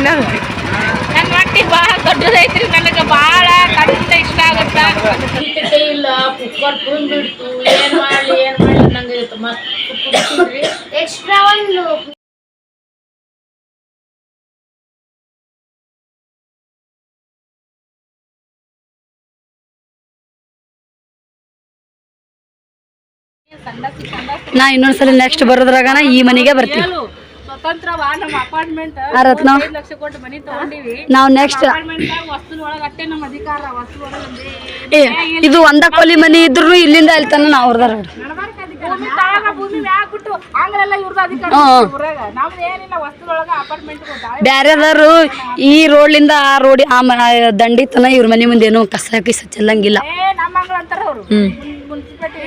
ನನ್ನ ಹೊಟ್ಟಿ ಭಾಳ ದೊಡ್ಡದೈತ್ರಿ, ನನಗೆ ಭಾಳ ಕಡಿಮೆ ಇಷ್ಟ ಆಗುತ್ತಾ. ಇಲ್ಲ ಕುಕ್ಕರ್ ತುಂಬಿಡ್ತು, ಏನ್ ಮಾಡ್ಲಿ ನಂಗೆ ಮತ್ತೆ ಎಕ್ಸ್ಟ್ರಾ ಒಂದು ನಾ ಇನ್ನೊಂದ್ಸಲ ನೆಕ್ಸ್ಟ್ ಬರೋದ್ರಾಗ ಈ ಮನೆಗೆ ಬರ್ತೀವಿ. ಸ್ವತಂತ್ರವಾ ನಮ್ಮ ಅಪಾರ್ಟ್ಮೆಂಟ್ ರತ್ನ 5 ಲಕ್ಷ ಕೊಟ್ಟು ಮನೆ ತಗೊಂಡಿವಿ. ನಾವು ನೆಕ್ಸ್ಟ್ ವಸ್ತು ಒಳಗೆ ಅಷ್ಟೇ ನಮ್ಮ ಅಧಿಕಾರ. ವಸ್ತು ಒಳಗೆ ಇದು ಒಂದ ಕೊಲಿ ಮನಿ ಇದ್ರು ಇಲ್ಲಿಂದ ಅಲ್ಲಿ ತನ ನಾವು ಅವ್ರದಾರ ಭೂಮಿ ಮ್ಯಾಗ್ಬಿಟ್ಟು ಹಂಗ್ರೆಲ್ಲ ಇವ್ರದ್ದು ಅಧಿಕಾರ ಊರಾಗ. ನಮ್ದು ಏನಿಲ್ಲ, ವಸ್ತು ಒಳಗ ಅಪಾರ್ಟ್ಮೆಂಟ್ ಬ್ಯಾರೆದಾರು ಈ ರೋಡ್ಲಿಂದ ಆ ರೋಡಿ ಆ ದಂಡಿ ತನ ಇವ್ರ ಮನೆ ಮುಂದೆ ಏನೋ ಕಸ ಕಿಸ ಚೆಲ್ಲಂಗಿಲ್ಲ. ನಮ್ಮ ಅಂಗಳ ಅಂತಾರ ಅವರು ಮುನ್ಸಿಪಾಲಿಟಿ.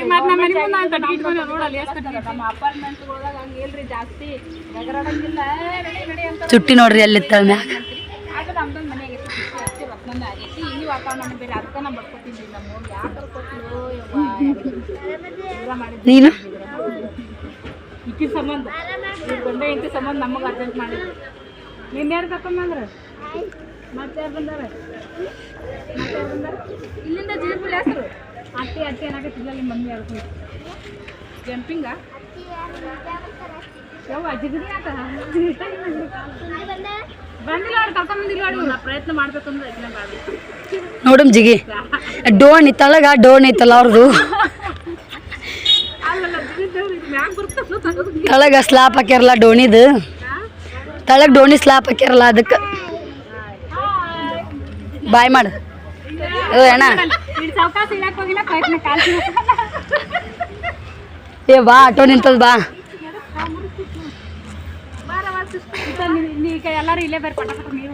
ನಮ್ಮ ಅಪಾರ್ಟ್ಮೆಂಟ್ಗಳಾಗ ಹಂಗೆ ಇಲ್ರಿ, ಜಾಸ್ತಿ ನಗರಾಡಂಗಿಲ್ಲ. ನಡಿ ಅಂತ ಚುಟ್ಟಿ ನೋಡ್ರಿ ಅಲ್ಲಿ ಮ್ಯಾಗ. ಆಗ ನಮ್ದೊಂದು ಮನೆ ಆಗೈತಿ, ಅಷ್ಟೇ ರತ್ನಂದ ಆಗೈತಿ. ಈ ವಾತಾವರಣ ಬೇರೆ, ಅದಕ್ಕೆ ನಾವು ಬಡ್ಕೊತೀನಿ. ನಮ್ಮ ಯಾಕಂದ್ರೆ ಕೊಟ್ಟಲು ನೀನು ಇಕ್ಕಿ ಸಂಬಂಧ ಗಂಡ ಇಂತಿ ಸಂಬಂಧ ನಮಗೆ ಅರ್ಜೆಂಟ್ ಮಾಡಿದ್ರು. ನಿನ್ಯಾರು ಕರ್ಕೊಂಬಂದ್ರೆ ಮತ್ತೆ ಯಾರು ಬಂದಾರ? ಇಲ್ಲಿಂದ ಜೀರ್ಪುಲಿ ಹೆಸರು ಅಟ್ಟಿ ಏನಾಗತ್ತಿಲ್ಲ. ನಿಮ್ಮ ಮಮ್ಮಿ ಯಾರು ಜಂಪಿಂಗ ಯಾವ ಜಿಗಡಿ ಆತ ಬಂದಿಲ್ಲ ಅವ್ರು ಕರ್ಕೊಂಬಂದಿಲ್ಲ. ನಾ ಪ್ರಯತ್ನ ಮಾಡ್ಬೇಕಂದ್ರೆ ನೋಡಮ್ ಜಿಗಿ ಡೋಣ್ ಇತ್ತಳಗ ಡೋಣ್ ಐತಲ್ಲ ಅವ್ರದ್ದು. ತಳಗ ಸ್ಲಾಪ್ ಹಾಕ್ಯಾರಲ್ಲ ಡೋಣಿದು, ತಳಗ್ ಡೋಣಿ ಸ್ಲಾಪ್ ಹಾಕ್ಯಾರಲ್ಲ ಅದಕ್ಕೆ. ಬಾಯ್ ಮಾಡು ಅಣ್ಣ. ಏ ಬಾ ಆಟೋ ನಿಂತದ ಬಾ. ಎಲ್ಲರೂ ಇಲ್ಲೇ ಬರ್ರಿ, ಪಟ ಪಟ ನೀರು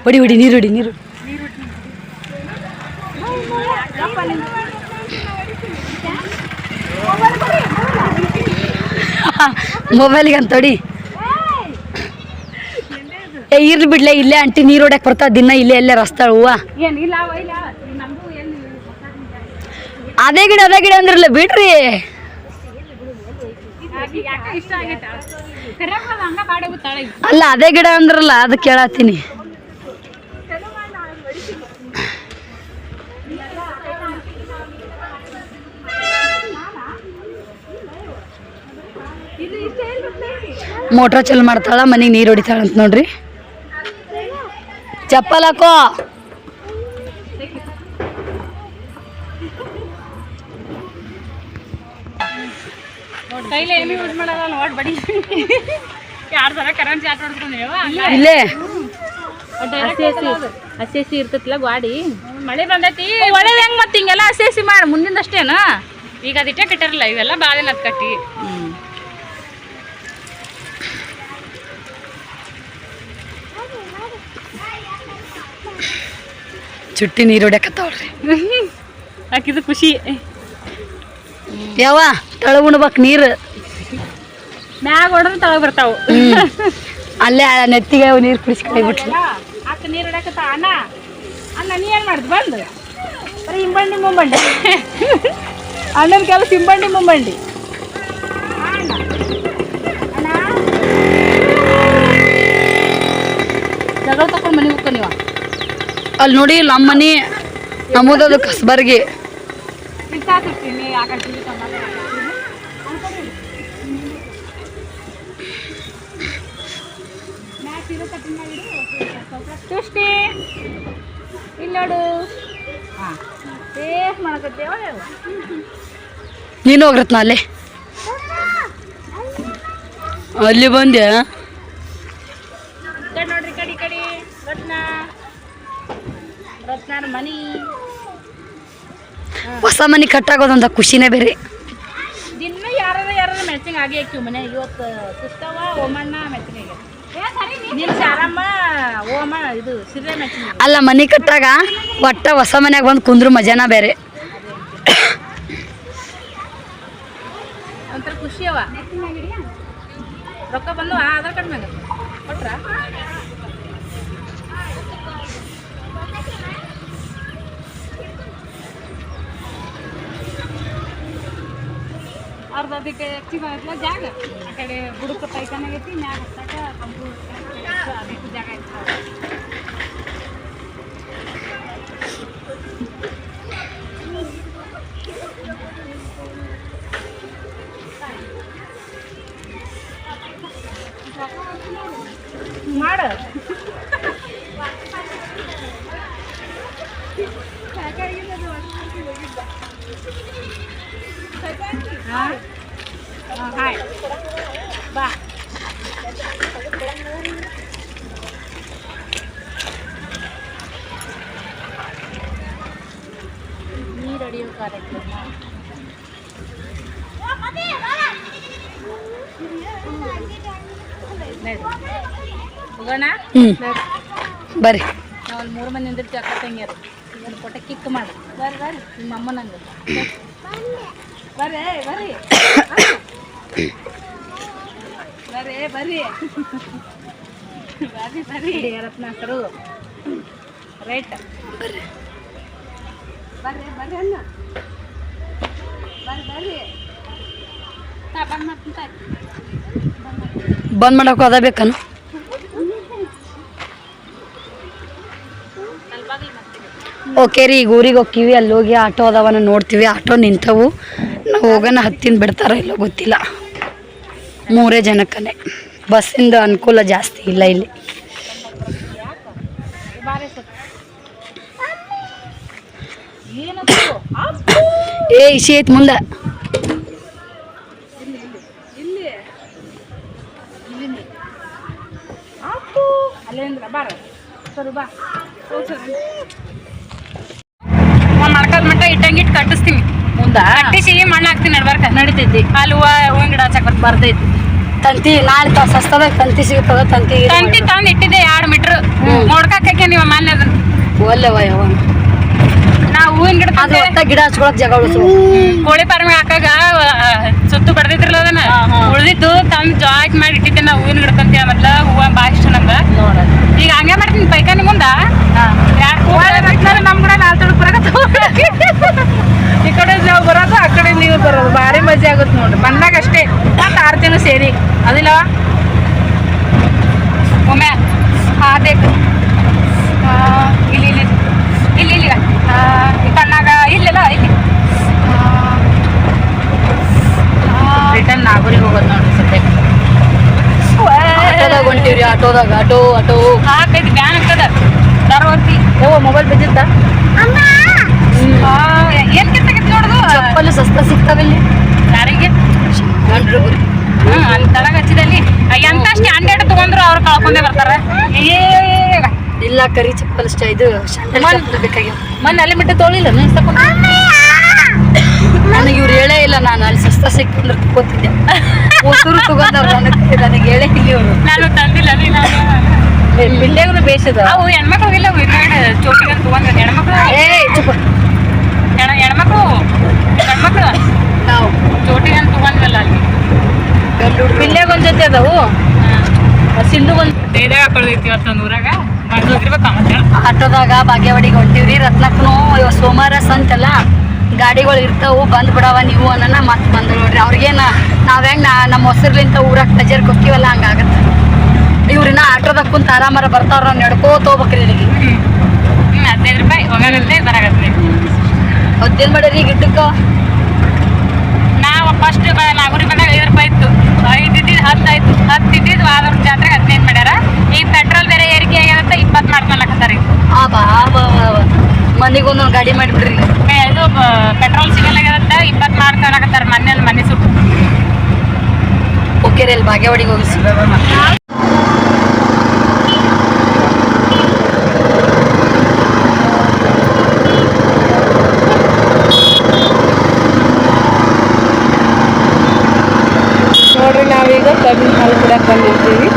ಹೊಡಿ ಹೊಡಿ ನೀರು ಹೊಡಿ ನೀರು. ಮೊಬೈಲ್ಗೆ ಅಂತ ಹೊಡಿ. ಏ ಇರ್ಲಿ ಬಿಡ್ಲೆ, ಇಲ್ಲೇ ಅಂಟಿ ನೀರು ಹೊಡ್ಯಾಕ ಬರ್ತಾವ ದಿನ. ಇಲ್ಲೇ ಎಲ್ಲೇ ರಸ್ತಾಳ ಹೂವ. ಅದೇ ಗಿಡ ಅಂದ್ರಲ್ಲ ಬಿಡ್ರಿ. ಅಲ್ಲ ಅದೇ ಗಿಡ ಅಂದ್ರಲ್ಲ ಅದು ಕೇಳತ್ತೀನಿ. ಮೋಟ್ರ್ ಚಲ್ ಮಾಡ್ತಾಳ, ಮನೆಗೆ ನೀರು ಹೊಡಿತಾಳ ಅಂತ ನೋಡ್ರಿ. ಚಪ್ಪಲ್ ಹಾಕೋ. ಕೈಲೇ ಏನು ಯೂಸ್ ಮಾಡಲ್ಲ ನೋಡಿ ಬಡಿ. 2 ಸಲ ಕರೆಂಟ್ ಚಾಟ್ ಹೊಡ್ಕೊಂಡು ಇಲ್ಲೇ ಹಸಿ ಇರ್ತೈತಿಲ್ಲ ಗಾಡಿ. ಮಳೆ ಬಂದೈತಿ ಒಳ್ಳೇದು ಹೆಂಗೆ ಮತ್ತೆ ಹಿಂಗೆಲ್ಲ ಹಸಿ ಮಾಡಿ ಮುಂದಿಂದಷ್ಟೇನ. ಈಗ ಅದಿಟ್ಟೆ ಕಟ್ಟಿರಲ್ಲ, ಇವೆಲ್ಲ ಬಾಳೆನ ಅದು ಕಟ್ಟಿ. ಚುಟ್ಟಿ ನೀರು ಹೊಡ್ಯಾಕತ್ತಾವ್ರಿ. ಹಾಕಿದ್ದು ಖುಷಿ. ಯಾವ ತಳಗ ಉಣ್ಬೇಕು ನೀರು, ಮ್ಯಾಗ ಹೊಡೆದ್ರೆ ತಳಗ ಬರ್ತಾವು. ಅಲ್ಲೇ ನೆತ್ತಿಗೆ ನೀರು ಕುಡಿಸಿ ಕೈಬಿಟ್ಲು. ಅಕ್ಕ ನೀರು ಹೊಡ್ಯಾಕತ್ತ. ಅಣ್ಣ ನೀ ಏನು ಮಾಡಿದ್ ಬಂದು ಬರೀ ಹಿಂಬಂಡಿ ಮುಂಬಂಡಿ. ಅಣ್ಣನ ಕೆಲಸ ಹಿಂಬಂಡಿ ಮುಂಬಂಡಿ. ಜಗಳ ತಕೊಂಡು ಮನೆಗೆ ಹೋಗ್ತಾನೆ ನೀವು. ಅಲ್ಲಿ ನೋಡಿ ನಮ್ಮ ಮನೆ ನಮ್ಮದದು ಕಸ್ಬರ್ಗಿ. ಸೃಷ್ಟಿ ಇಲ್ಲಿ ನೋಡು. ಸೇಫ್ ಮಾಡಕತ್ತೇವ. ನೀನು ಹೋಗ್ರತ್ನ ಅಲ್ಲೇ ಅಲ್ಲಿ ಬಂದೆ. ನೋಡ್ರಿ ಕಡಿ ರತ್ನಾರ ಮನಿ. ಹೊಸ ಮನೆ ಕಟ್ಟಾಗೋದಂತ ಖುಷಿನೇ ಬೇರೆ. ದಿನ ಯಾರು ಮ್ಯಾಚಿಂಗ್ ಆಗಿ ಹಾಕಿವ್ ಮನೆ. ಇವತ್ತು ಸುಸ್ತವ ಓಮಣ್ಣ ಮ್ಯಾಚಿಂಗ್ ಆಗ್ಯಾವ. ನಿನ್ ಶಾರಮ್ಮ ಓಮ ಇದು ಸಿರೆ ಮ್ಯಾಚಿಂಗ್. ಅಲ್ಲ ಮನೆ ಕಟ್ಟಾಗ ಒಟ್ಟ ಹೊಸ ಮನ್ಯಾಗ ಬಂದು ಕುಂದ್ರು ಮಜಾನ ಬೇರೆ. ಒಂಥರ ಖುಷಿ ಅವ. ರೊಕ್ಕ ಬಂದು ಆಧಾರ್ ಕಾರ್ಡ್ ಮ್ಯಾಗ ಕೊಟ್ರ. ಅವ್ರದ್ದು ಅದಕ್ಕೆ ಹೆಚ್ಚಿಗೆ ಆಗತ್ತಲ್ಲ ಜಾಗ ಆ ಕಡೆ ಬುಡಕ ಪೈಖಾನೆ ಆಗೈತಿ ಮ್ಯಾಗ ಹತ್ತಾಕ ಕಂಪ್ಯೂಟರ್ ಅದಕ್ಕೆ ಜಾಗ ಐತಿ ಮಾಡು ಹಾಯ್ ಬಾ ನೀರು ಅಡಿಯೋ ಕಾರ್ಯಕ್ರಮ ಹೋಗೋಣ ಬರ್ರಿ ನಾವು ಅಲ್ಲಿ 3 ಮಂದಿ ನಿಂದಿರ್ತೀವಿ ಅಕ್ಕ ತಂಗಿಯರು ಒಂದು ಕೊಟ್ಟೆ ಕಿಕ್ ಮಾಡಿ ಬರ್ರಿ ನಿಮ್ಮ ಅಮ್ಮನಂಗೆ ಬರ್ರಿ ಬರ್ರಿ ಬರ್ರಿ ಬರ್ರಿ ಬರ್ರಿ ಬರ್ರಿ ರತ್ನಾಕರು ರೈಟ್ ಬರ್ರಿ ಬರ್ರಿ ಬರ್ರಿ ಅಣ್ಣ ಬರ್ರಿ ಬರ್ರಿ ಬಂದ್ ಮಾಡ್ತೀನಿ ಬಂದ್ ಮಾಡಕ್ಕೆ ಅದ ಬೇಕನು ಓಕೆ ರೀ ಈಗ ಊರಿಗೆ ಹೋಗ್ತೀವಿ ಅಲ್ಲಿ ಹೋಗಿ ಆಟೋ ಅದಾವನ್ನ ನೋಡ್ತೀವಿ ಆಟೋ ನಿಂತವು ನಾವು ಹೋಗೋಣ ಹತ್ತಿನ ಬಿಡ್ತಾರ ಇಲ್ಲೋ ಗೊತ್ತಿಲ್ಲ 3 ಜನಕ್ಕನೆ ಬಸ್ಸಿಂದ ಅನುಕೂಲ ಜಾಸ್ತಿ ಇಲ್ಲ ಇಲ್ಲಿ ಏ ಇಶಿ ಐತ್ ಮುಂದೆ ಅಲ್ಲೇಂದ್ರ ಬಾರ ಸರಿ ಬಾ ಮಡ್ಕದ ಮಟ್ಟ ಇಟ್ಟಂಗಿಟ್ಟು ಕಟ್ಟಿಸ್ತೀವಿ ಮುಂದೆ ಕಟ್ಟಿಸಿ ಮಣ್ಣು ಹಾಕ್ತೀನಿ ನಡ್ಬಾರ್ಕ ನಡಿತೈತಿ ಅಲ್ಲಿ ಹೂವಿನ ಗಿಡ ಹಚ್ಚಕ್ ಬರ್ತೈತಿ ತಂತಿ ನಾಳೆ ಸಸ್ತದಾಗ ತಂತಿ ಸಿಗುತ್ತದ ತಂತಿ ತಂದು ಇಟ್ಟಿದ್ದೆ 2 ಮೀಟ್ರ್ ನೋಡ್ಕಾಕೆ ನೀವು ಮನೆ ಅದನ್ನ ಒಲ್ಲೆವ ಯಾವ ನಾವು ಹೂವಿನ ಗಿಡ ಅದು ಒಟ್ಟ ಗಿಡ ಹಚ್ಕೊಳಕ್ ಜಾಗ ಉಳಿಸು ಕೋಳಿ ಫಾರ್ಮಿಗೆ ಹಾಕಾಗ ಸುತ್ತು ಬಡ್ದಿದ್ರಲ್ಲ ಅದನ್ನ ಉಳಿದಿದ್ದು ತಂದು ಜಾಯಿಂಟ್ ಮಾಡಿ ಇಟ್ಟಿದ್ದೆ ನಾವು ಹೂವಿನ ಗಿಡ ತಂತಿ ಮೊದ್ಲ ಹೂವ ಭಾಳ ಇಷ್ಟ ನಮ್ಗೆ ಈಗ ಹಂಗೆ ಮಾಡ್ತೀನಿ ಪೈಕಾನಿ ಮುಂದ ನಮ್ ಕೂಡ 4 ತುಡುಕ್ ಬರಕತ್ತ ಈ ಕಡೆ ನಾವು ಬರೋದು ಆ ಕಡೆ ನೀವು ಬರೋದು ಭಾರಿ ಮಜಾ ಆಗುತ್ತೆ ನೋಡ್ರಿ ಬಂದಾಗ ಅಷ್ಟೇ ಮತ್ತು 6 ದಿನ ಸೇರಿ ಅದಿಲ್ಲ ಒಮ್ಮೆ ಬೇಕು ಇಲ್ಲಿ ಇಲ್ಲಿ ಇಲ್ಲಿ ಇಲ್ಲಿ ಈ ಕಣ್ಣಾಗ ಇಲ್ಲೆಲ್ಲ ಇಲ್ಲಿ ರಿಟರ್ನ್ ನಾಗೂರಿಗೆ ಹೋಗೋದು ನೋಡ್ರಿ ಸದ್ಯಕ್ಕೆ ಆಟೋದಾಗ ಹೊಂಟಿವ್ರಿ ಆಟೋದಾಗ ಆಟೋ ಹಾಕೈತಿ ಬ್ಯಾನ್ ಆಗ್ತದ ದರ್ವರ್ತಿ ಮೊಬೈಲ್ ಬಿದ್ದಿದ್ದ ಏನ್ ಕಿತ್ತಾಗೈತಿ ನೋಡುದು ಚಪ್ಪಲಿ ಸಸ್ತ ಸಿಗ್ತಾವಿಲ್ಲಿ ಯಾರಿಗೆ ಗಂಡ್ರು ಅಲ್ಲಿ ತಳಗ ಹಚ್ಚಿದಲ್ಲಿ ಎಂತಷ್ಟು 100 ತಗೊಂಡ್ರು ಅವ್ರು ಕಳ್ಕೊಂಡೇ ಬರ್ತಾರ ಇಲ್ಲ ಕರಿ ಚಪ್ಪಲ್ ಅಷ್ಟ ಇದು ಬೇಕಾಗ್ಯಾವ ಮೊನ್ನೆ ಅಲ್ಲಿ ಬಿಟ್ಟು ತೊಳಿಲ್ಲ ನನಗೆ ಇವ್ರು ಹೇಳೇ ಇಲ್ಲ ನಾನು ಅಲ್ಲಿ ಸಸ್ತ ಸಿಕ್ತಂದ್ರೆ ತಗೋತಿದ್ದೆ ಹೊಸೂರು ತಗೊಂಡವ್ರು ನನಗೆ ಹೇಳೇ ಇಲ್ಲ ಇವರು ನಾನು ತಂದಿಲ್ಲ ಬಿಲ್ಡೆಗೂ ಬೇಸದ ಅವು ಹೆಣ್ಮಕ್ಳಿಗಿಲ್ಲ ಚೋಟಿಗೆ ತಗೊಂಡ್ ಹೆಣ್ಮಕ್ಳು ಚುಪ್ಪ ಹೆಣ್ಮಕ್ಳು ಗಂಡ್ಮಕ್ಳು ನಾವು ಚೋಟಿಗೆ ಅಂತ ತಗೊಂಡ್ವಲ್ಲ ಅಲ್ಲಿ ಬಿಲ್ಲೆಗೆ ಒಂದ್ ಜೊತೆ ಅದಾವು ಸಿಂಧು ಒಂದು ದೇದಾಗ ಹಾಕೊಳ್ದೈತಿ ಇವತ್ತೊಂದು ಊರಾಗ ಆಟೋದಾಗ ಬಾಗೇವಾಡಿಗೆ ಹೊಂಟಿವ್ರಿ ರತ್ನಕ್ಕೂ ಇವಾಗ ಸೋಮವಾರ ಸಂತೆಲ್ಲ ಗಾಡಿಗಳು ಇರ್ತಾವು ಬಂದ್ ಬಿಡವ ನೀವು ಅನ್ನೋಣ ಮತ್ತೆ ಬಂದ್ರು ನೋಡ್ರಿ ಅವ್ರಿಗೇನ ನಾವ್ ಹೆಂಗ್ ನಮ್ಮ ಹೊಸರ್ಲಿಂತ ಊರಾಗ ಪ್ಲೆಜರ್ಗೆ ಹೋಗ್ತೀವಲ್ಲ ಹಂಗಾಗತ್ತೆ ಇವ್ರಿನ ಆಟೋದಾಗ ಕುಂತ ಆರಾಮಾರ ಬರ್ತಾವ್ರ ನಾವು ನಡ್ಕೋತ ಹೋಗ್ಬೇಕ್ರಿ ಇಲ್ಲಿಗೆ 15 ರೂಪಾಯಿ ಹೋಗಾಗತ್ತೆ ಬರಾಗತ್ತೆ ಅದೇನ್ ಮಾಡ್ರಿ ಗಿಡ್ಡಕ್ಕ ನಾವು ಫಸ್ಟ್ ನಾಗೂರಿ ಬಂದಾಗ 5 ರೂಪಾಯಿ ಇತ್ತು 5 ಇದ್ದಿದ್ದು 10 ಆಯ್ತು 10 ಇದ್ದಿದ್ದು ವಾದವ್ರ ಜಾತ್ರೆಗೆ 15 ಮಾಡ್ಯಾರ ಈಗ ಪೆಟ್ರೋಲ್ ಬೇರೆ ಏರಿಕೆ ಆಗ್ಯಾಗತ್ತೆ 20 ಮಾಡ್ಕೊಳಕತ್ತಾರ ಈಗ ಮನೆಗೊಂದೊಂದು ಗಾಡಿ ಮಾಡಿಬಿಡ್ರಿ ಇದು ಪೆಟ್ರೋಲ್ ಸಿಗಲ್ಲಾಗ್ಯಾಗತ್ತೆ 20 ಮಾಡ್ಕೊಳಕತ್ತಾರ ಮನೆ ಸುಟ್ಟು ಓಕೆ ರೀ ಅಲ್ಲಿ ಬಾಗೇವಾಡಿಗೆ ಹೋಗಿ ನೋಡ್ರಿ ನಾವೀಗ ಕಬ್ಬಿನ ಹಾಲು ಕುಡಿಯಕ್ಕೆ ಬಂದಿರ್ತೀವಿ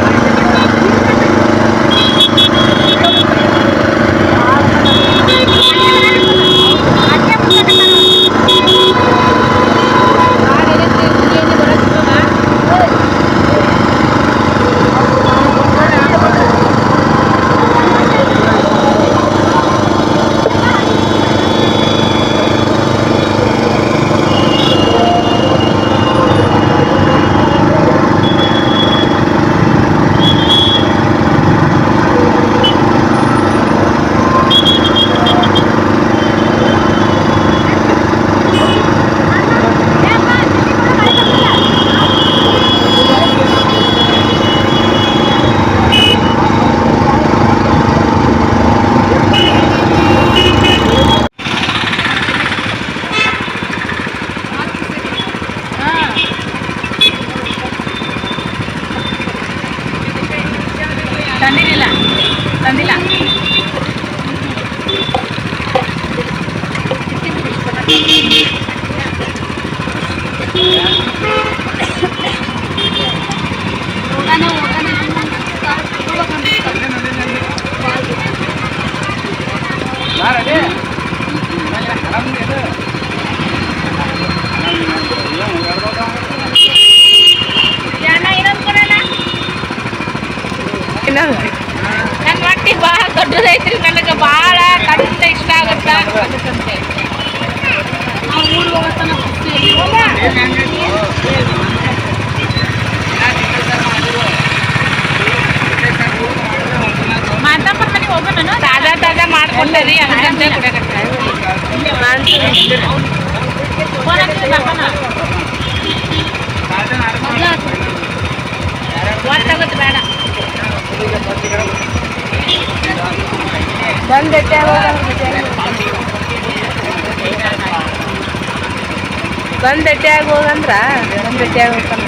ತಂದಿಲ್ಲ ನನ್ನ ಹೊಟ್ಟಿ ಭಾಳ ದೊಡ್ಡದೈತ್ರಿ ನನಗೆ ಭಾಳ ಕಡಿತ ಇಷ್ಟ ಆಗುತ್ತ ಅದಕ್ಕಂತೆ ನಾವು ಊರು ಹೋಗತ್ತನ ಮಾತಾಡ್ಕೊಂಡು ಮನೆಗೆ ಹೋಗೋಣ ತಾಜಾ ಮಾಡ್ಕೊಂಡೇರಿ ಅದಕ್ಕಂತೆ ಒಟ್ಟಾಗತ್ತೆ ಬೇಡ ಬಂದು ಭೇಟಿಯಾಗಿ ಹೋಗಂದ್ರ ಭೇಟಿಯಾಗಿ ಹೋಗ್ತಾನೆ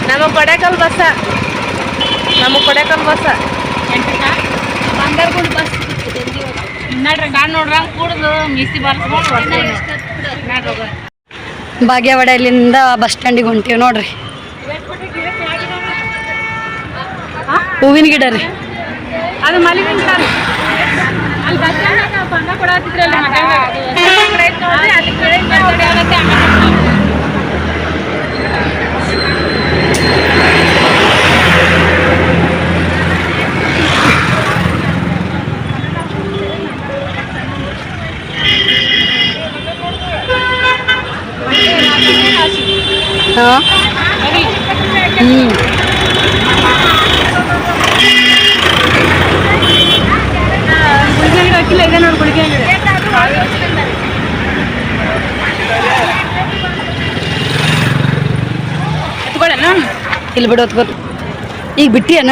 ನಮಗೆ ಕೊಡೆಕಲ್ ಬಸ್ ಬಂಗಾರಗುಂಡ ಬಸ್ ನೋಡ್ರಿ ನೋಡ್ರಂಗೆ ಕುಡ್ದು ಮೀಸಿ ಬರ್ಸ್ಕೊಂಡು ಬಾಗೇವಾಡಿಯಿಂದ ಬಸ್ ಸ್ಟ್ಯಾಂಡಿಗೆ ಹೊಂಟೀವಿ ನೋಡ್ರಿ. ಹೂವಿನ ಗಿಡ ರೀ, ಅದು ಮಲ್ಲಿಗೆ ಗಿಡ ರೀ. ಅಲ್ಲಿ ಬಸ್ ಸ್ಟ್ಯಾಂಡ್ ಬಂದ ಕೊಡತ್ತಿದ್ರಲ್ಲ ಹಾಕಿಲ್ಲ ಇದೆ ನೋಡಿ ಗುಳಿಗೆ ಇಲ್ಲಿ ಬಿಡು ಹೊತ್ಕೋತ ಈಗ ಬಿಟ್ಟಿಯನ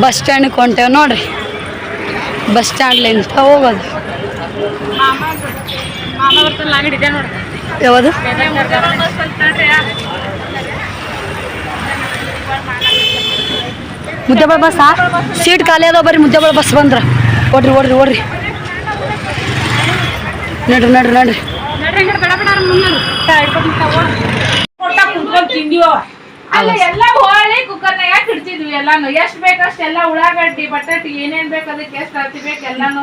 ಬಸ್ ಸ್ಟ್ಯಾಂಡಿಗೆ ಹೊಂಟೇವೆ ನೋಡ್ರಿ. ಬಸ್ ಸ್ಟ್ಯಾಂಡ್ಲಿಂದ ಹೋಗೋದು ಯಾವುದು ಮುದ್ದೆಬಾಳ ಬಸ್ ಸೀಟ್ ಖಾಲಿ ಅದಾವ ಬರ್ರಿ. ಮುದ್ದೆಬಾಳ ಬಸ್ ಬಂದ್ರ ಓಡ್ರಿ ನಡ್ರಿ ಅಲ್ಲ ಎಲ್ಲ ಹೋಳಿ ಕುಕ್ಕರ್ನಾಗ ಇಡ್ತಿದ್ವಿ ಎಲ್ಲಾನು ಎಷ್ಟ್ ಬೇಕಷ್ಟೆಲ್ಲ ಉಳ್ಳಾಗಡ್ಡಿ ಬಟಾಟಿ ಏನೇನ್ ಬೇಕು ಅದಕ್ಕೆ ಎಷ್ಟು ಅತಿ ಬೇಕು ಎಲ್ಲಾನು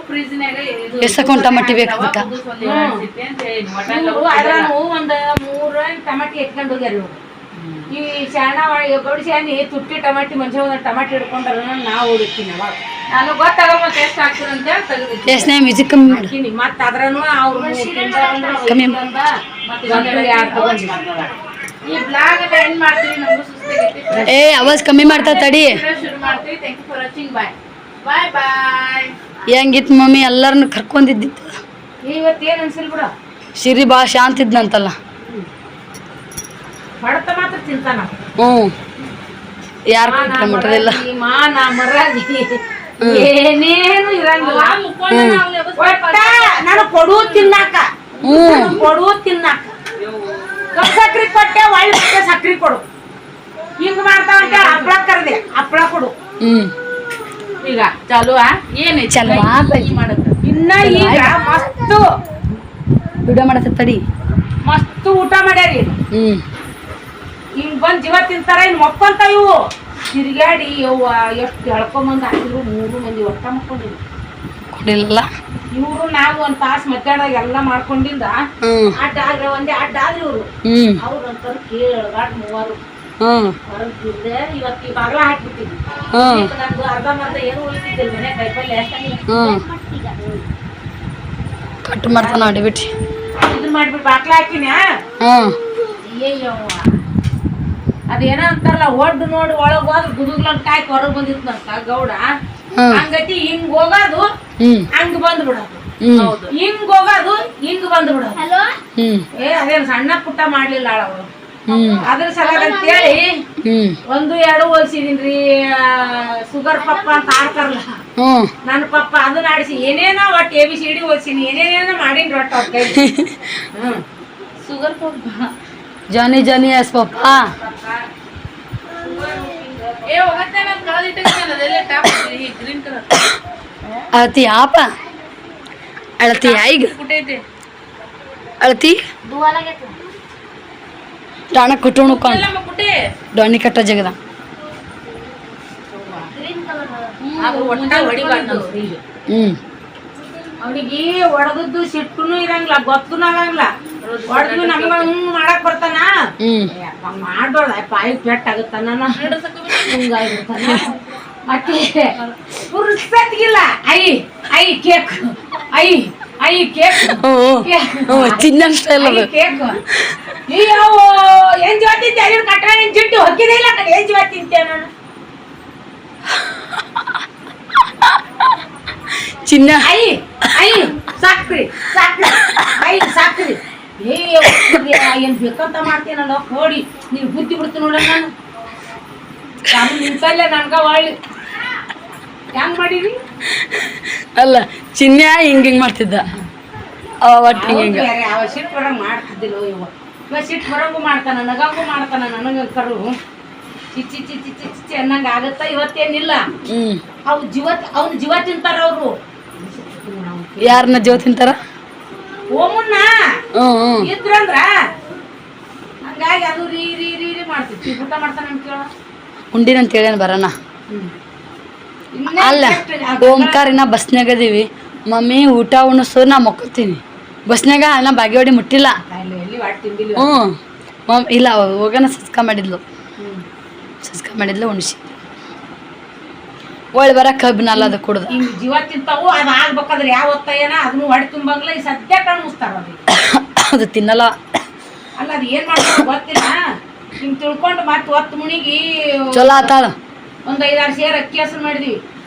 ಫ್ರಿಜ್ನಾಗ ಎಷ್ಟಕ್ಕೊಂದು ಟಮಾಟಿ ಬೇಕು ಒಂದ್ 3 ಟಮಾಟಿ ಎತ್ಕೊಂಡು ಹೋಗ್ಯಾರ ಇವ್ರು. ಈ ಶಾಣ ಗೌಡಿ ಶಾಣಿ ತುಟ್ಟಿ ಟಮಾಟಿ ಮಂಚ ಟಮಾಟಿ ಹಿಡ್ಕೊಂಡ್ರ ನಾವು ಹುಡುಕ್ತೀನಿ ಅವಾಗ ನಾನು ಗೊತ್ತಾಗಮ್ಮ ಟೇಸ್ಟ್ ಆಗ್ತದೆ ಅಂತ ಹೇಳಿ ತೆಗೆದಿದ್ದೀನಿ. ಎಷ್ಟನೇ ಮ್ಯೂಸಿಕ್ ಕಮ್ಮಿ ಮಾಡಿ ಮತ್ತೆ ಅದ್ರನು ಅವ್ರು ಕಮ್ಮಿ ಈ ಬ್ಲಾಗ್ ಎಂಡ್ ಮಾಡ್ತೀವಿ. ನಮಗೂ ಸುಸ್ತಾಗೈತಿ. ಆವಾಜ್ ಕಮ್ಮಿ ಮಾಡ್ತಾ ತಡಿ. ಶುರು ಮಾಡ್ತೀವಿ. Thank you for watching. Bye. ಹೆಂಗಿತ್ತು ಮಮ್ಮಿ ಎಲ್ಲರನ್ನು ಕರ್ಕೊಂಡಿದ್ದಿತ್ತು. ಇವತ್ತೇನು ಅನ್ಸಿಲ್ ಬಿಡು. ಸಿರಿ ಭಾಳ ಶಾಂತ ಇದ್ನಂತಲ್ಲ. ಹೊಡೆತ ಮಾತ್ರ ತಿಂತಾನ. ಯಾರು ಮುಟ್ಟದಿಲ್ಲ. ಮಾನ ಮರಾಜಿ ಏನೇನು ಇರಂಗಿಲ್ಲ. ನಾನು ಕೊಡು ತಿನ್ನಾಕ ಕಪ್ ಸಕ್ರಿ ಕೊಟ್ಟೆ ಒಳ್ಳೆ ಮತ್ತೆ ಸಕ್ರಿ ಕೊಡು ಹಿಂಗ್ ಮಾಡ್ತಾವಂತ. ಹಪ್ಪಳ ಕರ್ದೆ ಹಪ್ಪಳ ಕೊಡು. ಈಗ ಚಾಲು ಏನೇ ಚಲೋ ಮಾಡುತ್ತ ಇನ್ನ ಈಗ ಮಸ್ತ್ ವಿಡಿಯೋ ಮಾಡತ್ತ ತಡಿ. ಮಸ್ತ್ ಊಟ ಮಾಡ್ಯಾರಿ. ಹಿಂಗ್ ಬಂದ್ ಜೀವ ತಿಂತಾರ. ಇನ್ ಮಕ್ಕಂತ ಇವು ತಿರ್ಗಾಡಿ ಯವ್ವ ಎಷ್ಟು ಎಳ್ಕೊಂಬಂದ್ ಹಾಕಿದ್ರು 3 ಮಂದಿ ಒಟ್ಟ ಮಕ್ಕೊಂಡಿದ್ರು. ಕೊಡಿಲ್ಲ ಇವ್ರು ನಾವು ಒಂದ್ ತಾಸ್ ಮಧ್ಯಾಹ್ನದಾಗ ಎಲ್ಲ ಮಾಡ್ಕೊಂಡಿಂದ ಅಡ್ಡ ಆದ್ರೆ ಒಂದೇ ಅಡ್ಡ ಆದ್ರಿ ಇವ್ರು. ಅವ್ರು ಅಂತಾರ ಕೇಳಗಾಡ್ 3 ಹೊರಗಿದ್ದೆ. ಇವತ್ತು ಈ ಬಾಗ್ಲ ಹಾಕ್ಬಿಟ್ಟಿದ್ವಿ. ನಂದು ಅರ್ಧಂಬರ್ಧ ಏನು ಉಳಿತಿದ್ದಿಲ್ಲ ಮನೆ ಕೈಪಲ್ಲೆ ಕಟ್ ಮಾಡ್ತಾನ ಅಡಿಬಿಟ್ಟು ಇದನ್ ಮಾಡ್ಬಿಟ್ಟು ಬಾಗ್ಲ ಹಾಕಿನ್ಯಾ. ಅದೇನ ಅಂತಾರಲ್ಲ ಒಡ್ಡು ನೋಡಿ ಒಳಗ್ ಹೋದ್ ಗುದುಗ್ಲಂಗ್ ಕಾಯ್ಕ ಹೊರಗ್ ಬಂದಿತ್ತು ಅಂತ ಗೌಡ. ಹಂಗತಿ ಹಿಂಗ್ ಹೋಗೋದು ಹಂಗ ಬಂದ್ ಬಿಡೋದು. ಹಿಂಗ್ ಹೋಗೋದು ಹಿಂಗ್ ಬಂದ್ಬಿಡೋದು. ಏ ಅದೇನು ಸಣ್ಣ ಪುಟ್ಟ ಮಾಡ್ಲಿಲ್ಲ ಅವಳು. ಅದ್ರ ಸಲುವಾಗಿ ಅಂತೇಳಿ 1-2 ಓದಿಸಿದೀನ್ರಿ. ಶುಗರ್ ಪಪ್ಪ ಅಂತ ಆಡ್ತಾರಲ್ಲ, ನನ್ನ ಪಪ್ಪ ಅದನ್ನ ಆಡಿಸಿ ಏನೇನೋ ಒಟ್ಟು ABCD ಓದಿಸಿನಿ, ಏನೇನೇನೋ ಮಾಡೀನಿ ಒಟ್ಟು ಅವ್ರ ಕೈ. ಶುಗರ್ ಪಪ್ಪ ಜಾನಿ ಜಾನಿ ಎಸ್ ಪಪ್ಪ ಏ ಹೋಗತ್ತೆ ನಾನು ಕಳೆದಿಟ್ಟಿದ್ದೀನಿ ಅದೆಲ್ಲ ಟಾಪ್ ಗ್ರೀನ್ ಕಲರ್ ಅಳತಿ ಆಪ ಅಳತಿ ಈಗ ಕುಟೈತೆ ಅಳತಿ ಡಾಣ ಕುಟುಣು ಎಲ್ಲ ಕುಟೆ ಡಾಣಿ ಕಟ್ಟ ಜಗದ ಅದು ಒಟ್ಟ ಹೊಡಿಬಾರ್ದು ಅವನಿಗೆ ಹೊಡೆದದ್ದು ಸಿಟ್ಟುನು ಇರಂಗಿಲ್ಲ, ಗೊತ್ತೂ ಆಗಂಗಿಲ್ಲ. ಹೊಡೆದು ನಮ್ಗ ಮಾಡಕ್ ಬರ್ತಾನ, ಮಾಡ್ಬಾರ್ದ ಪಾಯಿ ಪೆಟ್ ಆಗುತ್ತಾನ, ಹಿಂಗಾಗಿರ್ತಾನ. ಮತ್ತೆ ಪುರುಷಗಿಲ್ಲ I I cake I I cake ತಿನ್ನ ಸ್ಟೈಲ್ ಅದು ಕೇಕ್. ಅಯ್ಯೋ ಏನ್ ಜೀವತ್ತಿದ್ದೆ ಅದ್ರ ಕಟ್ಟ ಏನ್ ಜಿಡ್ಡು ಹೊಕ್ಕಿದೆ ಇಲ್ಲ ಕಡೆ ಏನ್ ಜೀವತ್ತಿದ್ದೆ ನಾನು. ಚಿನ್ನ ಐ ಐ ಸಾಕ್ರಿ ಸಾಕ್ರಿ ಐ ಸಾಕ್ರಿ. ಏನ್ ಬೇಕಂತ ಮಾಡ್ತೀನಲ್ಲ ನೋಡಿ ನೀವು ಬುದ್ಧಿ ಬಿಡ್ತೀನಿ ನೋಡ. ನಾನು ನಿಂತಲ್ಲೇ ನನ್ಗ ಒಳ್ಳೆ ಹೆಂಗ್ ಮಾಡೀರಿ ಅಲ್ಲ ಚಿನ್ನ ಹಿಂಗ್ ಮಾಡ್ತಿದ್ದ ಒಟ್ಟು ಹಿಂಗ ಅವ ಸಿಟ್ಟು ಬರಂಗ್ ಮಾಡ್ತಿದ್ದಿಲ್ಲ. ಇವ ಸಿಟ್ಟು ಬರಂಗು ಮಾಡ್ತಾನ, ನಗಂಗು ಮಾಡ್ತಾನ. ನನಗ ಕರು ಚಿಚ್ಚಿ ಚಿಚ್ಚಿ ಚಿಚ್ಚಿ ಅನ್ನಂಗ ಆಗತ್ತ. ಇವತ್ತೇನಿಲ್ಲ ಅವ್ನ ಜೀವ ತಿಂತಾರ ಅವ್ರು. ಯಾರನ್ನ ಜೀವ ತಿಂತಾರ? ಓಮನ್ನ ಇದ್ರಂದ್ರ ಹಂಗಾಗಿ ಅದು ರೀ ರೀ ರೀ ರೀ ಮಾಡ್ತಿತ್ತು. ಊಟ ಮಾಡ್ತಾನ ಅಂತ ಕೇಳ ಉಂಡಿನಂತ ಹೇಳೇನು ಬರೋಣ. ಅಲ್ಲ ಓಂಕಾರಿನ ಬಸ್ನಾಗ ಅದೀವಿ, ಮಮ್ಮಿ ಊಟ ಉಣಿಸು, ನಾ ಮಕ್ಕೋತೀನಿ ಬಸ್ನಾಗ. ನಾ ಬಾಗೇವಾಡಿ ಮುಟ್ಟಿಲ್ಲ. ಮಮ್ ಇಲ್ಲ ಹೋಗೋಣ ಸಸ್ಕ ಮಾಡಿದ್ಲು ಉಣಿಸಿ ಒಳ್ಳೆ ಬರ ಕಬ್ಬಿನಲ್ಲ ಅದು ಕುಡ್ದು ಹಿಂಗ್ ಜೀವ ತಿಂತಾವು. ಅದು ಆಗ್ಬೇಕಾದ್ರೆ ಯಾವ ಹೊತ್ತ ಏನ ಅದನ್ನು ಹೊಡೆ ತುಂಬಂಗಿಲ್ಲ. ಈ ಸದ್ಯ ಕಾಣಿಸ್ತಾರ ಅದು ತಿನ್ನಲ್ಲ. ಅಲ್ಲ ಅದು ಏನ್ ಮಾಡ್ತಾರ ಗೊತ್ತಿಲ್ಲ. ಹಿಂಗ್ ತಿಳ್ಕೊಂಡು ಮತ್ತೆ ಹೊತ್ತು ಮುಣಿಗಿ ಚಲೋ ಆತಾಳ. ಒಂದ್ 5-6 ಸೇರ್ ಅಕ್ಕಿ ಹೆಸರು ಮಾಡಿದ್ವಿ.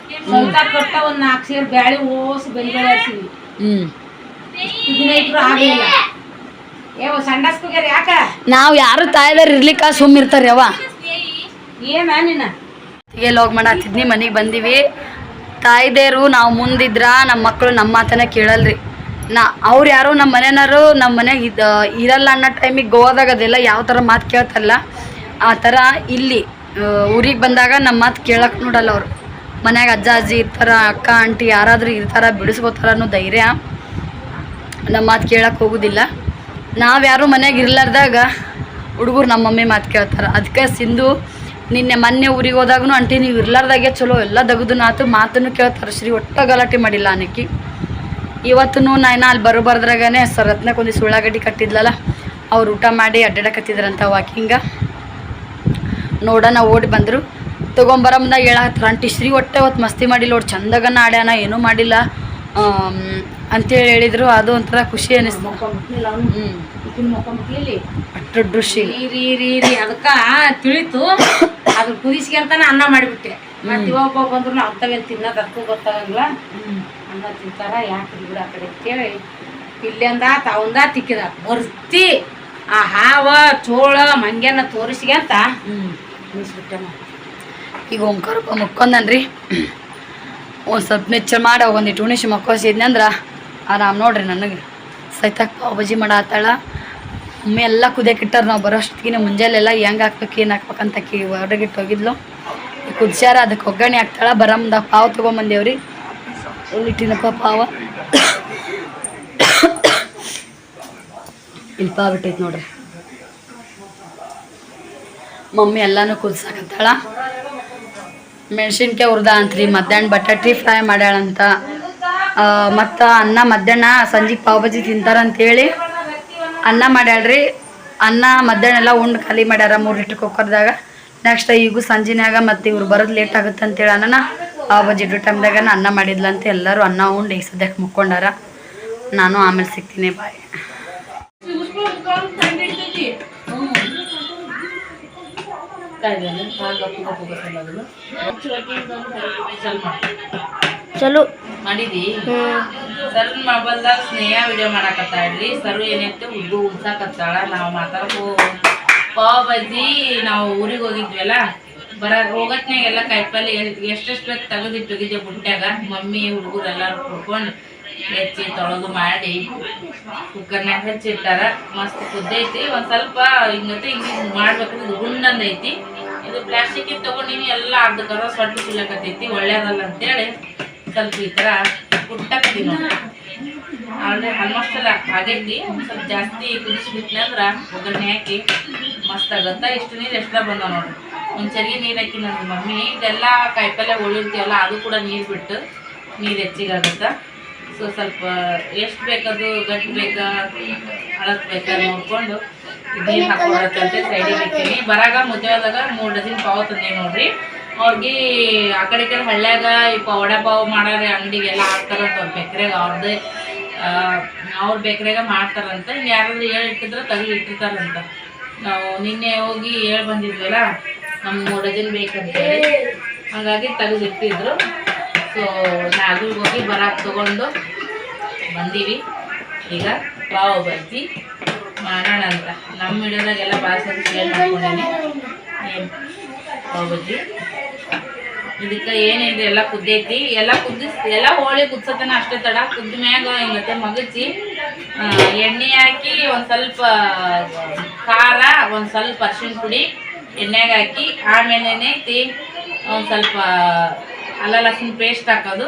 ಸ್ವಲ್ಪ ಕೊಟ್ಟ 4 ಸೇರ್ ಬ್ಯಾಳಿ ಓಸ್ ಬೆಳಿಗ್ಗೆ ಹಾಕ್ಸಿದ್ವಿ. ದಿನ ಇಟ್ರು ಆಗಲಿಲ್ಲ. ಸಂಡಾಸ್ಕೋಗ್ಯಾರ ಯಾಕ? ನಾವ್ ಯಾರು ತಾಯಿದಾರ ಇರ್ಲಿಕ್ಕ ಸುಮ್ಮ ಇರ್ತಾರ ಯಾವ ಏನ ನಿನ್ನ ಹೋಗ್ ಮಾಡತ್ತಿದ್ನಿ. ಮನೆಗೆ ಬಂದಿವಿ. ತಾಯಿದೇರು ನಾವು ಮುಂದಿದ್ರ ನಮ್ಮ ಮಕ್ಕಳು ನಮ್ಮ ಮಾತನ್ನ ಕೇಳಲ್ರಿ. ಅವ್ರು ಯಾರು ನಮ್ಮ ಮನೆಯವರು ನಮ್ಮ ಮನೆಗೆ ಇರಲ್ಲ ಅನ್ನೋ ಟೈಮಿಗೆ ಗೋವಾದಾಗ ಅದೆಲ್ಲ ಯಾವ ಥರ ಮಾತು ಕೇಳ್ತಾರಲ್ಲ ಆ ಥರ ಇಲ್ಲಿ ಊರಿಗೆ ಬಂದಾಗ ನಮ್ಮ ಮಾತು ಕೇಳಕ್ಕೆ ನೋಡಲ್ಲ ಅವರು. ಮನ್ಯಾಗ ಅಜ್ಜ ಅಜ್ಜಿ ಇರ್ತಾರ, ಅಕ್ಕ ಆಂಟಿ ಯಾರಾದರೂ ಇರ್ತಾರ, ಬಿಡಿಸ್ಕೋತಾರ ಅನ್ನೋ ಧೈರ್ಯ. ನಮ್ಮ ಮಾತು ಕೇಳಕ್ಕೆ ಹೋಗೋದಿಲ್ಲ. ನಾವು ಯಾರು ಮನ್ಯಾಗ ಇರ್ಲಾರ್ದಾಗ ಹುಡುಗರು ನಮ್ಮ ಮಮ್ಮಿ ಮಾತು ಕೇಳ್ತಾರೆ. ಅದಕ್ಕೆ ಸಿಂಧು ಮೊನ್ನೆ ಊರಿಗೆ ಹೋದಾಗೂ ಆಂಟಿ ನೀವು ಇರ್ಲಾರ್ದಾಗೆ ಚಲೋ ಎಲ್ಲ ದಗದು ಮಾತನ್ನು ಕೇಳ್ತಾರೆ. ಶ್ರೀ ಒಟ್ಟ ಗಲಾಟೆ ಮಾಡಿಲ್ಲ ಅನ್ನಕ್ಕೆ. ಇವತ್ತು ನಾನು ಅಲ್ಲಿ ಬರೋಬರ್ದ್ರಾಗೇ ರತ್ನಕ್ಕೆ ಒಂದು ಉಳ್ಳಾಗಡ್ಡಿ ಕಟ್ಟಿದ್ಲಲ್ಲ, ಅವ್ರು ಊಟ ಮಾಡಿ ಅಡ್ಡಾಡಕತ್ತಿದ್ರಂತ ವಾಕಿಂಗ. ನೋಡೋಣ ಓಡಿ ಬಂದರು. ತೊಗೊಂಬರ ಮುಂದಾಗ ಹೇಳತ್ತರ ಆಂಟಿ ಶ್ರೀ ಒಟ್ಟೆ ಹೊತ್ತು ಮಸ್ತಿ ಮಾಡಿಲ್ಲ, ನೋಡಿ ಚಂದಗನ ಆಡ್ಯಾನ, ಏನೂ ಮಾಡಿಲ್ಲ ಅಂತೇಳಿ ಹೇಳಿದರು. ಅದು ಒಂಥರ ಖುಷಿ ಅನ್ನಿಸ್ತು. ಅಷ್ಟು ಡ್ರುಷಿ ಅದಕ್ಕ ತಿಳಿತು. ಅದ್ರ ಕುದಿಸ್ಕೊಂತಾನ ಅನ್ನ ಮಾಡಿಬಿಟ್ಟೆ. ಮತ್ತೆ ಇವಾಗ ಬಂದ್ರು ಅಂತವೇನು ತಿನ್ನೋದು ಅದಕ್ಕೂ ಗೊತ್ತಾಗಂಗಿಲ್ಲ. ಅನ್ನ ತಿಂತಾರ ಯಾಕೆ ಬಿಡ ಆ ಕಡೆ ಅಂತೇಳಿ ಇಲ್ಲಿಂದ ತಾವಂದ ತಿಕ್ಕಿದ ಬರ್ತಿ ಆ ಹಾವ ಚೋಳ ಮಂಗ್ಯನ ತೋರಿಸ್ಕೊಂತ ಅನಿಸ್ಬಿಟ್ಟೆ. ಈಗ ಓಂಕಾರಪ್ಪ ಮುಕ್ಕೊಂದನ್ರಿ. ಒಂದು ಸ್ವಲ್ಪ ನೆಚ್ಚರ್ ಮಾಡಿ ಒಂದಿಟ್ಟು ಉಣಿಸಿ ಮಕ್ಕೋಸಿದ್ನಿ ಅಂದ್ರೆ ಆರಾಮ್ ನೋಡ್ರಿ. ನನಗೆ ಸೈತಾಕ್ ಪಾವ್ ಬಜ್ಜಿ ಮಾಡತ್ತಾಳ. ಒಮ್ಮೆ ಎಲ್ಲ ಕುದಿಯಕಿಟ್ಟಾರ. ನಾವು ಬರೋಷ್ಟೊತ್ತಿಗೆ ಮುಂಜಾನೆಲ್ಲ ಹೆಂಗೆ ಹಾಕ್ಬೇಕು ಏನು ಹಾಕ್ಬೇಕಂತ ಹೊರಗಿಟ್ಟು ಹೋಗಿದ್ಲು. ಕುದಿಸ್ಯಾರ, ಅದಕ್ಕೆ ಒಗ್ಗರಣೆ ಹಾಕ್ತಾಳ. ಬರಮ್ದಾಗ ಪಾವ್ ತೊಗೊಂಬಂದೇವ್ರಿ. ಉಳ್ಳಿಟ್ಟಿನಪ್ಪ ಪಾವ ಇಲ್ಲಿ ಪಾವ್ ಬಿಟ್ಟೈತಿ ನೋಡ್ರಿ. ಮಮ್ಮಿ ಎಲ್ಲನೂ ಕುದಿಸಾಕತ್ತಾಳ. ಮೆಣಸಿನ್ಕಾಯಿ ಹುರ್ದ ಅಂತ್ರಿ. ಮಧ್ಯಾಹ್ನ ಬಟಾಟಿ ಫ್ರೈ ಮಾಡ್ಯಾಳಂತ. ಮತ್ತು ಅನ್ನ ಮಧ್ಯಾಹ್ನ ಸಂಜೆಗೆ ಪಾವ್ ಬಜ್ಜಿ ತಿಂತಾರಂತೇಳಿ ಅನ್ನ ಮಾಡ್ಯಾಳ್ರಿ. ಅನ್ನ ಮಧ್ಯಾಹ್ನ ಎಲ್ಲ ಉಂಡು ಖಾಲಿ ಮಾಡ್ಯಾರ 3 ಲೀಟ್ರ್ ಕುಕ್ಕರ್ದಾಗ. ನೆಕ್ಸ್ಟ್ ಈಗೂ ಸಂಜೆನಾಗ ಮತ್ತು ಇವ್ರು ಬರೋದು ಲೇಟ್ ಆಗುತ್ತೆ ಅಂತೇಳಿ ಅನ್ನ ಪಾವ್ ಬಜ್ಜಿ ಇಡೋ ಟೈಮ್ದಾಗ ಅನ್ನ ಮಾಡಿದ್ಲಂತೆ. ಎಲ್ಲರೂ ಅನ್ನ ಉಂಡು ಈಗ ಸದ್ಯಕ್ಕೆ ಮುಕ್ಕೊಂಡಾರ. ನಾನು ಆಮೇಲೆ ಸಿಗ್ತೀನಿ. ಬಾಯ್. ಚಲೋ ಮಾಡಿದಿ. ಸರ್ ಮೊಬೈಲ್ದಾಗ ಸ್ನೇಹ ವಿಡಿಯೋ ಮಾಡಾಕತ್ತಾಳ್ರಿ. ಸರ್ ಏನೈತೆ ಹುಡುಗ ಉಳ್ಸಾಕತ್ತಾಳ. ನಾವು ಮಾತಾಡ್ಕೋ ಪಾವ್ ಬಜ್ಜಿ ನಾವು ಊರಿಗೆ ಹೋಗಿದ್ವಲ್ಲ, ಹೋಗತ್ನಾಗ ಎಲ್ಲ ಕಾಯಿಪಲ್ಲೆ ಎಷ್ಟೆಷ್ಟು ಬೇಕು ತೆಗೆದಿಟ್ಟಿದ್ದೆ ಬುಟ್ಟ್ಯಾಗ. ಮಮ್ಮಿ ಹುಡುಗರು ಎಲ್ಲರೂ ಕುಡ್ಕೊಂಡು ಹೆಚ್ಚಿ ತೊಳೆದು ಮಾಡಿ ಕುಕ್ಕರ್ನಾಗ ಹಚ್ಚಿಟ್ಟಾರ. ಮಸ್ತ್ ಕುದ್ದೈತಿ. ಒಂದು ಸ್ವಲ್ಪ ಹಿಂಗತ್ತೆ ಹಿಂಗೆ ಮಾಡ್ಬೇಕು. ಇದು ಗುಂಡಂದೈತಿ. ಇದು ಪ್ಲಾಸ್ಟಿಕ್ ತೊಗೊಂಡಿನಿ, ಎಲ್ಲ ಅರ್ಧಕ್ಕರ ಸೊಟ್ಟು ಸಿಲ್ಲಕತ್ತೈತಿ, ಒಳ್ಳೇದಲ್ಲ ಅಂತೇಳಿ ಸ್ವಲ್ಪ ಈ ಥರ ಕುಟ್ಟಕ್ತೀನಿ ನೋಡಿ. ಆಲ್ಮೋಸ್ಟ್ ಎಲ್ಲ ಆಗೈತಿ. ಒಂದು ಸ್ವಲ್ಪ ಜಾಸ್ತಿ ಕುದಿಸ್ಬಿಟ್ನೆ ಅಂದ್ರೆ ಒಗ್ಗರಣೆ ಹಾಕಿ ಮಸ್ತ್ ಆಗುತ್ತೆ. ಇಷ್ಟು ನೀರು ಎಷ್ಟ ಬಂದಾವ ನೋಡ್ರಿ. ಒಂದು ಚರಿಗೆ ನೀರು ಹಾಕಿ ನನ್ನ ಮಮ್ಮಿ. ಇದೆಲ್ಲ ಕಾಯಿಪಲ್ಲೆ ಉಳಿರ್ತೀವಲ್ಲ ಅದು ಕೂಡ ನೀರು ಬಿಟ್ಟು ನೀರು ಹೆಚ್ಚಿಗಾಗುತ್ತೆ. ಸೊ ಸ್ವಲ್ಪ ಎಷ್ಟು ಬೇಕದು ಗಟ್ಟಿ ಬೇಕಾ ಹಳತ್ ಬೇಕಾ ನೋಡ್ಕೊಂಡು ನೀರು ಹಾಕೊಳತ್ತಂತೆ ಸೈಡಿಗೆ ಇರ್ತೀನಿ. ಬರಾಗ ಮುದ್ದೆದಾಗ 3 ಡಜನ್ ಪಾವ್ ತಂದೆ ನೋಡ್ರಿ. ಅವ್ರಿಗೆ ಆ ಕಡೆ ಹಳ್ಳ್ಯಾಗ ಈ ವಡೆ ಪಾವ್ ಮಾಡೋರೆ ಅಂಗಡಿಗೆಲ್ಲ ಹಾಕ್ತಾರಂತ. ಅವ್ರ ಬೇಕ್ರೆಗ ಅವ್ರದ್ದೇ ಅವ್ರ ಬೇಕ್ರೆಗ ಮಾಡ್ತಾರಂತ. ಯಾರಾದ್ರೂ ಹೇಳಿಟ್ಟಿದ್ರೆ ತೆಗೆದು ಇಟ್ಟಿರ್ತಾರಂತ. ನಾವು ನಿನ್ನೆ ಹೋಗಿ ಹೇಳಿ ಬಂದಿದ್ವಲ್ಲ, ನಮ್ಗೆ 3 ಡಜನ್ ಬೇಕಂತೇಳಿ, ಹಾಗಾಗಿ ತೆಗೆದಿಟ್ಟಿದ್ರು. ಸೊ ನಾಗೂರಿಗೆ ಹೋಗಿ ಬರಾಕ್ ತೊಗೊಂಡು ಬಂದೀವಿ. ಈಗ ಪಾವ್ ಬಜ್ಜಿ ಮಾಡೋಣ ಅಂತ ನಮ್ಮ ವಿಡಿಯೋದಾಗೆಲ್ಲ ಭಾಷೆ ಶೇರ್ ಮಾಡ್ಕೊಂಡೇನೆ. ಏನು ಪಾವ್ ಬಜ್ಜಿ ಇದಕ್ಕೆ ಏನಿಲ್ಲ, ಎಲ್ಲ ಕುದ್ದೈತಿ. ಎಲ್ಲ ಹೋಳಿ ಕುದ್ಸತನ ಅಷ್ಟೇ ತಡ. ಕುದ್ದ ಮ್ಯಾಗ ಹಿಂಗತ್ತೆ ಮಗಚಿ ಎಣ್ಣೆ ಹಾಕಿ ಒಂದು ಸ್ವಲ್ಪ ಖಾರ, ಒಂದು ಸ್ವಲ್ಪ ಅರ್ಶಿಣ ಪುಡಿ ಎಣ್ಣೆಗೆ ಹಾಕಿ, ಆಮೇಲೆ ಏನೈತಿ ಒಂದು ಸ್ವಲ್ಪ ಅಲ್ಲ ಲಸಣ ಪೇಸ್ಟ್ ಹಾಕೋದು.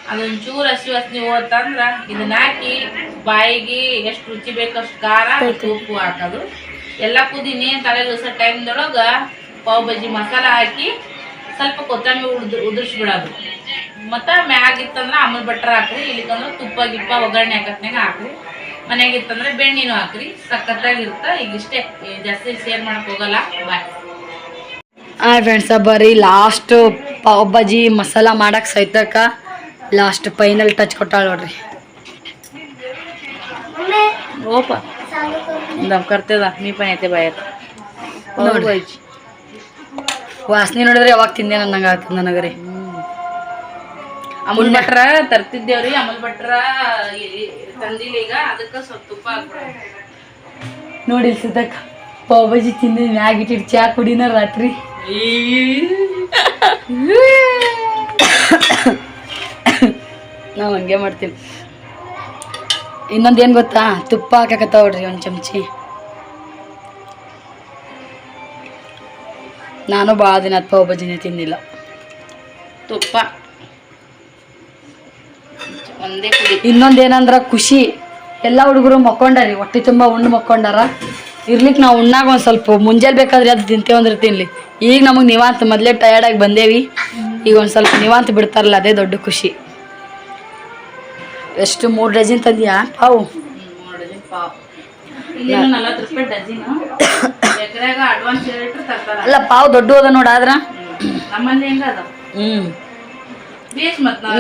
ಅದೊಂದು ಚೂರು ಹಸಿ ವಾಸನೆ ಹೋತಂದ್ರೆ ಇದನ್ನ ಹಾಕಿ ಬಾಯಿಗೆ ಎಷ್ಟು ರುಚಿ ಬೇಕಷ್ಟು ಖಾರ ಉಪ್ಪು ಹಾಕೋದು. ಎಲ್ಲ ಕುದಿನಿ ತಲೆದೋಸೋ ಟೈಮ್ದೊಳಗೆ ಪಾವ್ ಬಜ್ಜಿ ಮಸಾಲ ಹಾಕಿ ಸ್ವಲ್ಪ ಕೊತ್ತಂಬರಿ ಉದುರಿಸ್ಬಿಡೋದು. ಮತ್ತು ಮ್ಯಾಗಿತ್ತಂದ್ರೆ ಅಮೂಲ್ ಬಟ್ರ್ ಹಾಕ್ರಿ, ಇಲ್ಲಿಕಂದ್ರೆ ತುಪ್ಪ ಗಿಪ್ಪ ಒಗ್ಗರಣೆ ಹಾಕತ್ನಾಗ ಹಾಕ್ರಿ. ಮನೆಯಾಗಿತ್ತಂದ್ರೆ ಬೆಣ್ಣೆನೂ ಹಾಕ್ರಿ. ಸಖತ್ತಾಗಿರುತ್ತೆ. ಈಗ ಇಷ್ಟೇ, ಜಾಸ್ತಿ ಶೇರ್ ಮಾಡಕ್ಕೆ ಹೋಗಲ್ಲ. ಬಾಯ್. ಹಾಯ್ ಫ್ರೆಂಡ್ಸ, ಬರ್ರಿ ಲಾಸ್ಟ್ ಪಾವ್ ಬಜ್ಜಿ ಮಸಾಲ ಮಾಡಕ್ಕೆ ಸಹಿತಕ್ಕ ಲಾಸ್ಟ್ ಫೈನಲ್ ಟಚ್ ಕೊಟ್ಟಾಳ ನೋಡ್ರಿ. ಓಪ ದಮ್ ಕರ್ತದ ಮೀ ಪನ್ ಐತೆ ಬಾಯತ್ ನೋಡಿ. ವಾಸನೆ ನೋಡಿದ್ರೆ ಯಾವಾಗ ತಿಂದೆ ನಂಗೆ ಆಗ್ತದೆ ನನಗೆ ರೀ. ಅಮೂಲ್ ಬಟ್ರ ತರ್ತಿದ್ದೇವ್ರಿ. ಅಮೂಲ್ ಬಟ್ರ ತಂದಿಲ್ಲ ಈಗ, ಅದಕ್ಕೆ ಸ್ವಲ್ಪ ತುಪ್ಪ ಹಾಕ್ಬಿಡ ನೋಡಿ. ಸದಕ್ಕ ಪಾವ್ ಬಜ್ಜಿ ತಿಂದು ಮ್ಯಾಗ ಇಟ್ಟಿಟ್ಟು ಚಾ ಕುಡಿನ ರಾತ್ರಿ. ನಾವು ಹಂಗೆ ಮಾಡ್ತೀವಿ. ಇನ್ನೊಂದು ಏನು ಗೊತ್ತಾ, ತುಪ್ಪ ಹಾಕಕತ್ತಾವ ನೋಡ್ರಿ ಒಂದು ಚಮಚಿ. ನಾನು ಭಾಳ ದಿನ ಪಾವ್ ಬಜ್ಜಿನೇ ತಿಂದಿಲ್ಲ. ತುಪ್ಪ ಒಂದೇ ಕುಡಿ. ಇನ್ನೊಂದೇನಂದ್ರೆ ಖುಷಿ, ಎಲ್ಲ ಹುಡುಗರು ಮಕ್ಕೊಂಡಾರಿ, ಹೊಟ್ಟೆ ತುಂಬ ಉಣ್ಣು ಮಕ್ಕೊಂಡಾರ. ಇರ್ಲಿಕ್ಕೆ ನಾವು ಉಣ್ಣಾಗ ಒಂದು ಸ್ವಲ್ಪ ಮುಂಜಾನೆ ಬೇಕಾದ್ರೆ ಅದು ತಿಂತೇವಂದ್ರೆ ತಿನ್ಲಿ. ಈಗ ನಮಗೆ ನಿವಾಂತ ಮೊದಲೇ ಟಯರ್ಡಾಗಿ ಬಂದೇವಿ. ಈಗ ಒಂದು ಸ್ವಲ್ಪ ನಿವಾಂತ ಬಿಡ್ತಾರಲ್ಲ, ಅದೇ ದೊಡ್ಡ ಖುಷಿ. ಎಷ್ಟು 3 ಡಜನ್ ತಂದಿಯಾ ಪಾವು? 3 ಡಜನ್ ಪಾವ್. ಇಲ್ಲಿ 40 ರೂಪಾಯಿ ಡಜನ್. ಎಕರೆಗ ಅಡ್ವಾನ್ಸ್ ಹೇಳಿಟ್ರು ತರ್ತಾರ. ಅಲ್ಲ ಪಾವು ದೊಡ್ಡ ಅದ ನೋಡಾದ್ರ ನಮ್ಮಲ್ಲಿ ಹೆಂಗ ಅದ.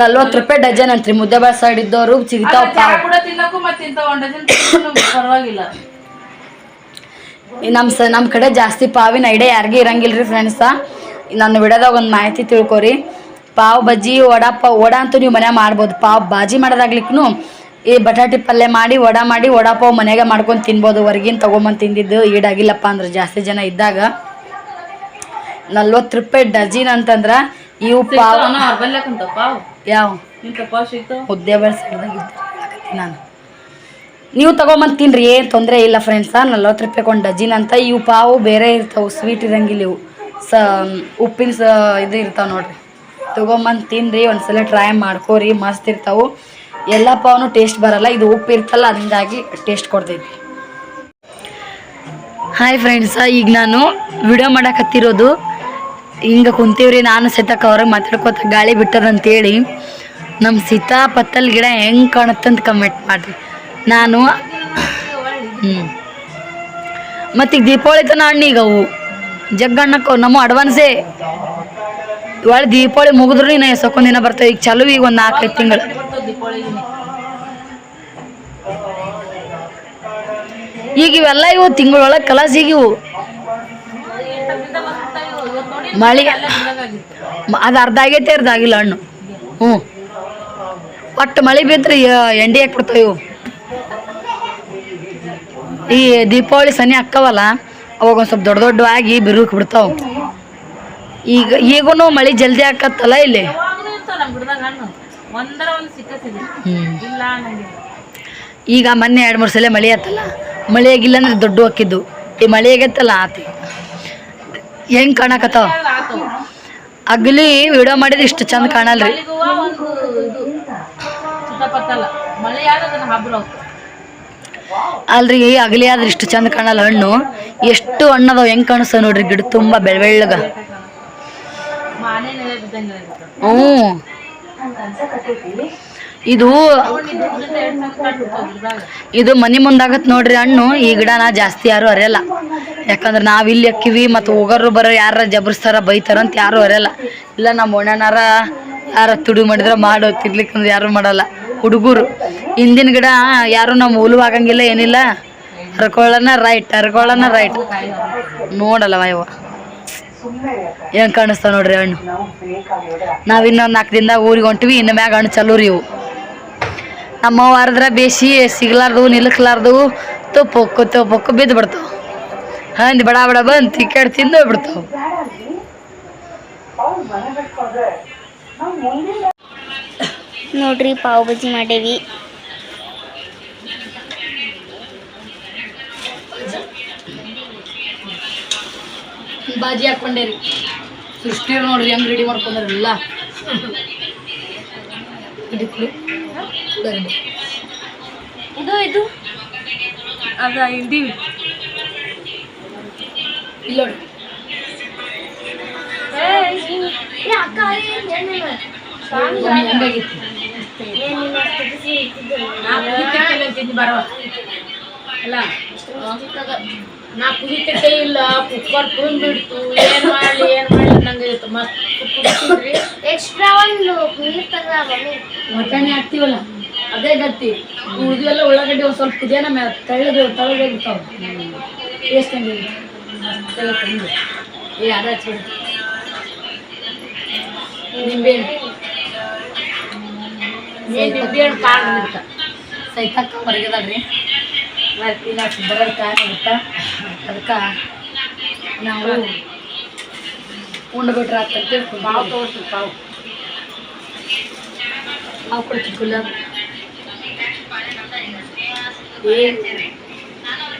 40 ರೂಪಾಯಿ ಡಜನ್ ಅಂತ್ರಿ. ಮುದ್ದೆಬಾಳ್ ಸೈಡ್ ಇದ್ದವರು ಸಿಗ್ತಾವ ಪಾವು ಕೂಡ ತಿನ್ನಕ್ಕೂ. ಮತ್ತೆ ಇಂಥ 1 ಡಜನ್ ಪರವಾಗಿಲ್ಲ. ನಮ್ಮ ಕಡೆ ಜಾಸ್ತಿ ಪಾವಿನ ಐಡಿಯಾ ಯಾರಿಗೂ ಇರಂಗಿಲ್ರಿ ಫ್ರೆಂಡ್ಸ. ನನ್ನ ವಿಡಿಯೋದಾಗ ಒಂದು ಮಾಹಿತಿ ತಿಳ್ಕೊರಿ. ಪಾವ್ ಬಜ್ಜಿ ವಡಾ ಅಂತೂ ನೀವು ಮನ್ಯಾಗ ಮಾಡ್ಬೋದು. ಪಾವ್ ಬಾಜಿ ಮಾಡೋದಾಗ್ಲಿಕ್ಕೂ ಈ ಬಟಾಟಿ ಪಲ್ಯ ಮಾಡಿ ವಡಾ ಪಾವ್ ಮನೆಯಾಗ ಮಾಡ್ಕೊಂಡು ತಿನ್ಬೋದು. ಹೊರಗಿನ ತೊಗೊಂಬಂದು ತಿಂದಿದ್ದು ಈಡಾಗಿಲ್ಲಪ್ಪ ಅಂದ್ರೆ ಜಾಸ್ತಿ ಜನ ಇದ್ದಾಗ. 40 ರೂಪಾಯಿ ಡಜನ್ ಅಂತಂದ್ರೆ ಇವು ಪಾವ್ ಪಾವ್ ಯಾವ ಮುದ್ದೆಬಾಳ್ ಸೈಡ್ದಾಗಿದ್ದೆ ನಾನು. ನೀವು ತೊಗೊಂಬಂದು ತಿನ್ರಿ, ಏನು ತೊಂದರೆ ಇಲ್ಲ ಫ್ರೆಂಡ್ಸ. 40 ರೂಪಾಯಿಗೆ 1 ಡಜನ್ ಅಂತ. ಇವು ಪಾವು ಬೇರೆ ಇರ್ತಾವೆ, ಸ್ವೀಟ್ ಇರಂಗಿಲ್ಲ ಇವು. ಉಪ್ಪಿನ ಇದು ಇರ್ತಾವೆ ನೋಡ್ರಿ. ತೊಗೊಂಬಂದು ತಿನ್ರಿ, ಒಂದ್ಸಲ ಟ್ರೈ ಮಾಡ್ಕೋರಿ, ಮಸ್ತ್ ಇರ್ತಾವೆ. ಎಲ್ಲ ಪಾವನು ಟೇಸ್ಟ್ ಬರಲ್ಲ, ಇದು ಉಪ್ಪು ಇರ್ತಲ್ಲ, ಅದರಿಂದಾಗಿ ಟೇಸ್ಟ್ ಕೊಡ್ತೈತಿ. ಹಾಯ್ ಫ್ರೆಂಡ್ಸ, ಈಗ ನಾನು ವಿಡಿಯೋ ಮಾಡಕತ್ತಿರೋದು ಹಿಂಗೆ ಕುಂತೀವ್ರಿ. ನಾನು ಸೀತಾಕ ಅವ್ರಿಗೆ ಮಾತಾಡ್ಕೋತ ಗಾಳಿ ಬಿಟ್ಟದಂತೇಳಿ ನಮ್ಮ ಸೀತಾಪತ್ತಲ್ ಗಿಡ ಹೆಂಗೆ ಕಾಣುತ್ತಂತ ಕಮೆಂಟ್ ಮಾಡಿರಿ. ನಾನು ಮತ್ತೀಗ ದೀಪಾವಳಿ ತನ ಹಣ್ಣೀಗ ಅವು ಜಗ್ಗಣ್ಣಕ್ಕವು ನಮ್ಮ ಅಡ್ವಾನ್ಸೇ. ಒಳ್ಳೆ ದೀಪಾವಳಿ ಮುಗಿದ್ರು ಇನ್ನು ಎಸಕೊಂಡ್ ದಿನ ಬರ್ತವೆ. ಈಗ ಚಲೋ, ಈಗ ಒಂದು 4-5 ತಿಂಗಳು. ಈಗ ಇವೆಲ್ಲ ಇವು ತಿಂಗಳೊಳಗೆ ಕಲಸ್. ಈಗ ಇವು ಮಳೆ ಅದು ಅರ್ಧ ಆಗೈತೆ, ಅರ್ಧ ಆಗಿಲ್ಲ ಹಣ್ಣು. ಒಟ್ಟು ಮಳೆ ಬಿದ್ರೆ ಎಂಡಿ ಹಾಕ್ಬಿಡ್ತಾವ ಇವು. ಈ ದೀಪಾವಳಿ ಸನಿ ಅಕ್ಕವಲ್ಲ ಅವಾಗ ಒಂದು ಸ್ವಲ್ಪ ದೊಡ್ಡ ದೊಡ್ಡವಾಗಿ ಬಿರುಕು ಬಿಡ್ತಾವ. ಈಗೂ ಮಳೆ ಜಲ್ದಿ ಹಾಕತ್ತಲ್ಲ ಇಲ್ಲಿ. ಈಗ ಮೊನ್ನೆ 2-3 ಸಲ ಮಳೆ ಆತಲ್ಲ, ಮಳೆ ಆಗಿಲ್ಲ ಅಂದ್ರೆ ದೊಡ್ಡ ಹಾಕಿದ್ದು. ಈ ಮಳೆ ಆಗತ್ತಲ್ಲ ಆತಿ ಹೆಂಗ್ ಕಾಣಕತ್ತಾವ. ಅಗ್ಲಿ ವಿಡಿಯೋ ಮಾಡಿದ್ರೆ ಇಷ್ಟು ಚಂದ ಕಾಣಲ್ರಿ. ಅಲ್ರಿ ಅಗಲಿ ಆದ್ರೆ ಇಷ್ಟು ಚಂದ ಕಾಣಲ್ಲ. ಹಣ್ಣು ಎಷ್ಟು ಹಣ್ಣದಾವ, ಹೆಂಗ್ ಕಾಣಿಸ್ತಾವ ನೋಡ್ರಿ ಗಿಡ ತುಂಬಾ ಬೆಳ್ಳಗ. ಇದು ಮನಿ ಮುಂದಾಗತ್ ನೋಡ್ರಿ ಹಣ್ಣು. ಈ ಗಿಡನ ಜಾಸ್ತಿ ಯಾರು ಅರಿಯಲ್ಲ, ಯಾಕಂದ್ರೆ ನಾವ್ ಇಲ್ಲಿ ಅಕ್ಕಿವಿ ಮತ್ತು ಹೋಗೋರು ಬರೋ ಯಾರ ಜಬರ್ಸ್ತಾರ ಬೈತಾರ ಅಂತ ಯಾರು ಅರಿಯಲ್ಲ. ಇಲ್ಲ ನಮ್ಮ ಒಣ್ಣನಾರ ಯಾರ ತುಡಿ ಮಾಡಿದ್ರ ಮಾಡೋ ತಿರ್ಲಿಕ್ಕಂದ್ರೆ ಯಾರು ಮಾಡಲ್ಲ. ಹುಡುಗರು ಹಿಂದಿನ ಗಿಡ ಯಾರು ನಮ್ಮ ಹುಲು ಆಗಂಗಿಲ್ಲ, ಏನಿಲ್ಲ. ಹರ್ಕೊಳ್ಳೋಣ ರೈಟ್ ನೋಡಲ್ಲ ವಾಯವ ಹೆಂಗ್ ಕಾಣಿಸ್ತಾವ ನೋಡ್ರಿ ಹಣ್ಣು. ನಾವ್ ಇನ್ನೊಂದು 4 ದಿನದಾಗ ಊರಿಗೆ ಹೊಂಟಿವಿ, ಇನ್ನು ಮ್ಯಾಗ ಹಣ್ಣು ಚಲೋ ರೀ ಇವು. ನಮ್ಮ ವಾರದ್ರ ಬೇಸಿ ಸಿಗ್ಲಾರ್ದು ನಿಲ್ಕ್ಲಾರ್ದು ತೊಪ್ಪೊಕ್ಕು ಬಿದ್ದು ಬಿಡ್ತಾವ. ಹಂದಿ ಬಡ ಬಂದು ತಿಕ್ಕಾಡ್ ತಿಂದು ಬಿಡ್ತಾವ. ನೋಡ್ರಿ ಪಾವ್ ಬಜ್ಜಿ ಮಾಡೇವಿ. ಬಾಜಿ ಹಾಕೊಂಡೇರಿ ಸೃಷ್ಟಿ ನೋಡ್ರಿ ಹೆಂಗ್ ರೆಡಿ ಮಾಡ್ಕೊಂಡ್ರಲ್ಲ. ಇದು ಅದ ಹಿಂದಿ ಇಲ್ಲ ನಾ ಕುದಿತೈತೆ ಇಲ್ಲ ಕುಕ್ಕರ್ ತುಂಬಿಡ್ತು. ಏನ್ ಮಾಡ್ಲಿ ನಂಗೆ ಮತ್ತೆ ಎಕ್ಸ್ಟ್ರಾ ಒಂದು ನೀರ್ ಒಟ್ಟಾಣಿ ಹಾಕ್ತಿವಲ್ಲ ಅದೇ ಗಟ್ಟಿ. ಉಳಿದೆಲ್ಲ ಉಳ್ಳಾಗಡ್ಡಿ ಒಂದು ಸ್ವಲ್ಪ ಕುದಿಯೋಣ ತಳಗೆ ಬಿಡ್ತಾವ. ಟೇಸ್ಟ್ ಹಂಗಿಲ್ಲ ಅದ ಹಚ್ಬಿಡ್ತು. ನಿಂಬೆಹಣ್ಣು ಕಾಳು ಬಿಡ್ತ ಸೈತಕ್ಕ ಹೊರಗದಲ್ರಿ. ನಾವು ಸಿದ್ದರ ಕಾಯಿಗುತ್ತ ಅದಕ್ಕೆ ನಾವು ಉಂಡ್ಬಿಟ್ರೆ ಆಗ್ತೈತಿ. ಪಾವು ತೋರಿಸ್ತೀವಿ. ಪಾವು ಕೊಡ್ತೀವಿ ಗುಲಾಬ್.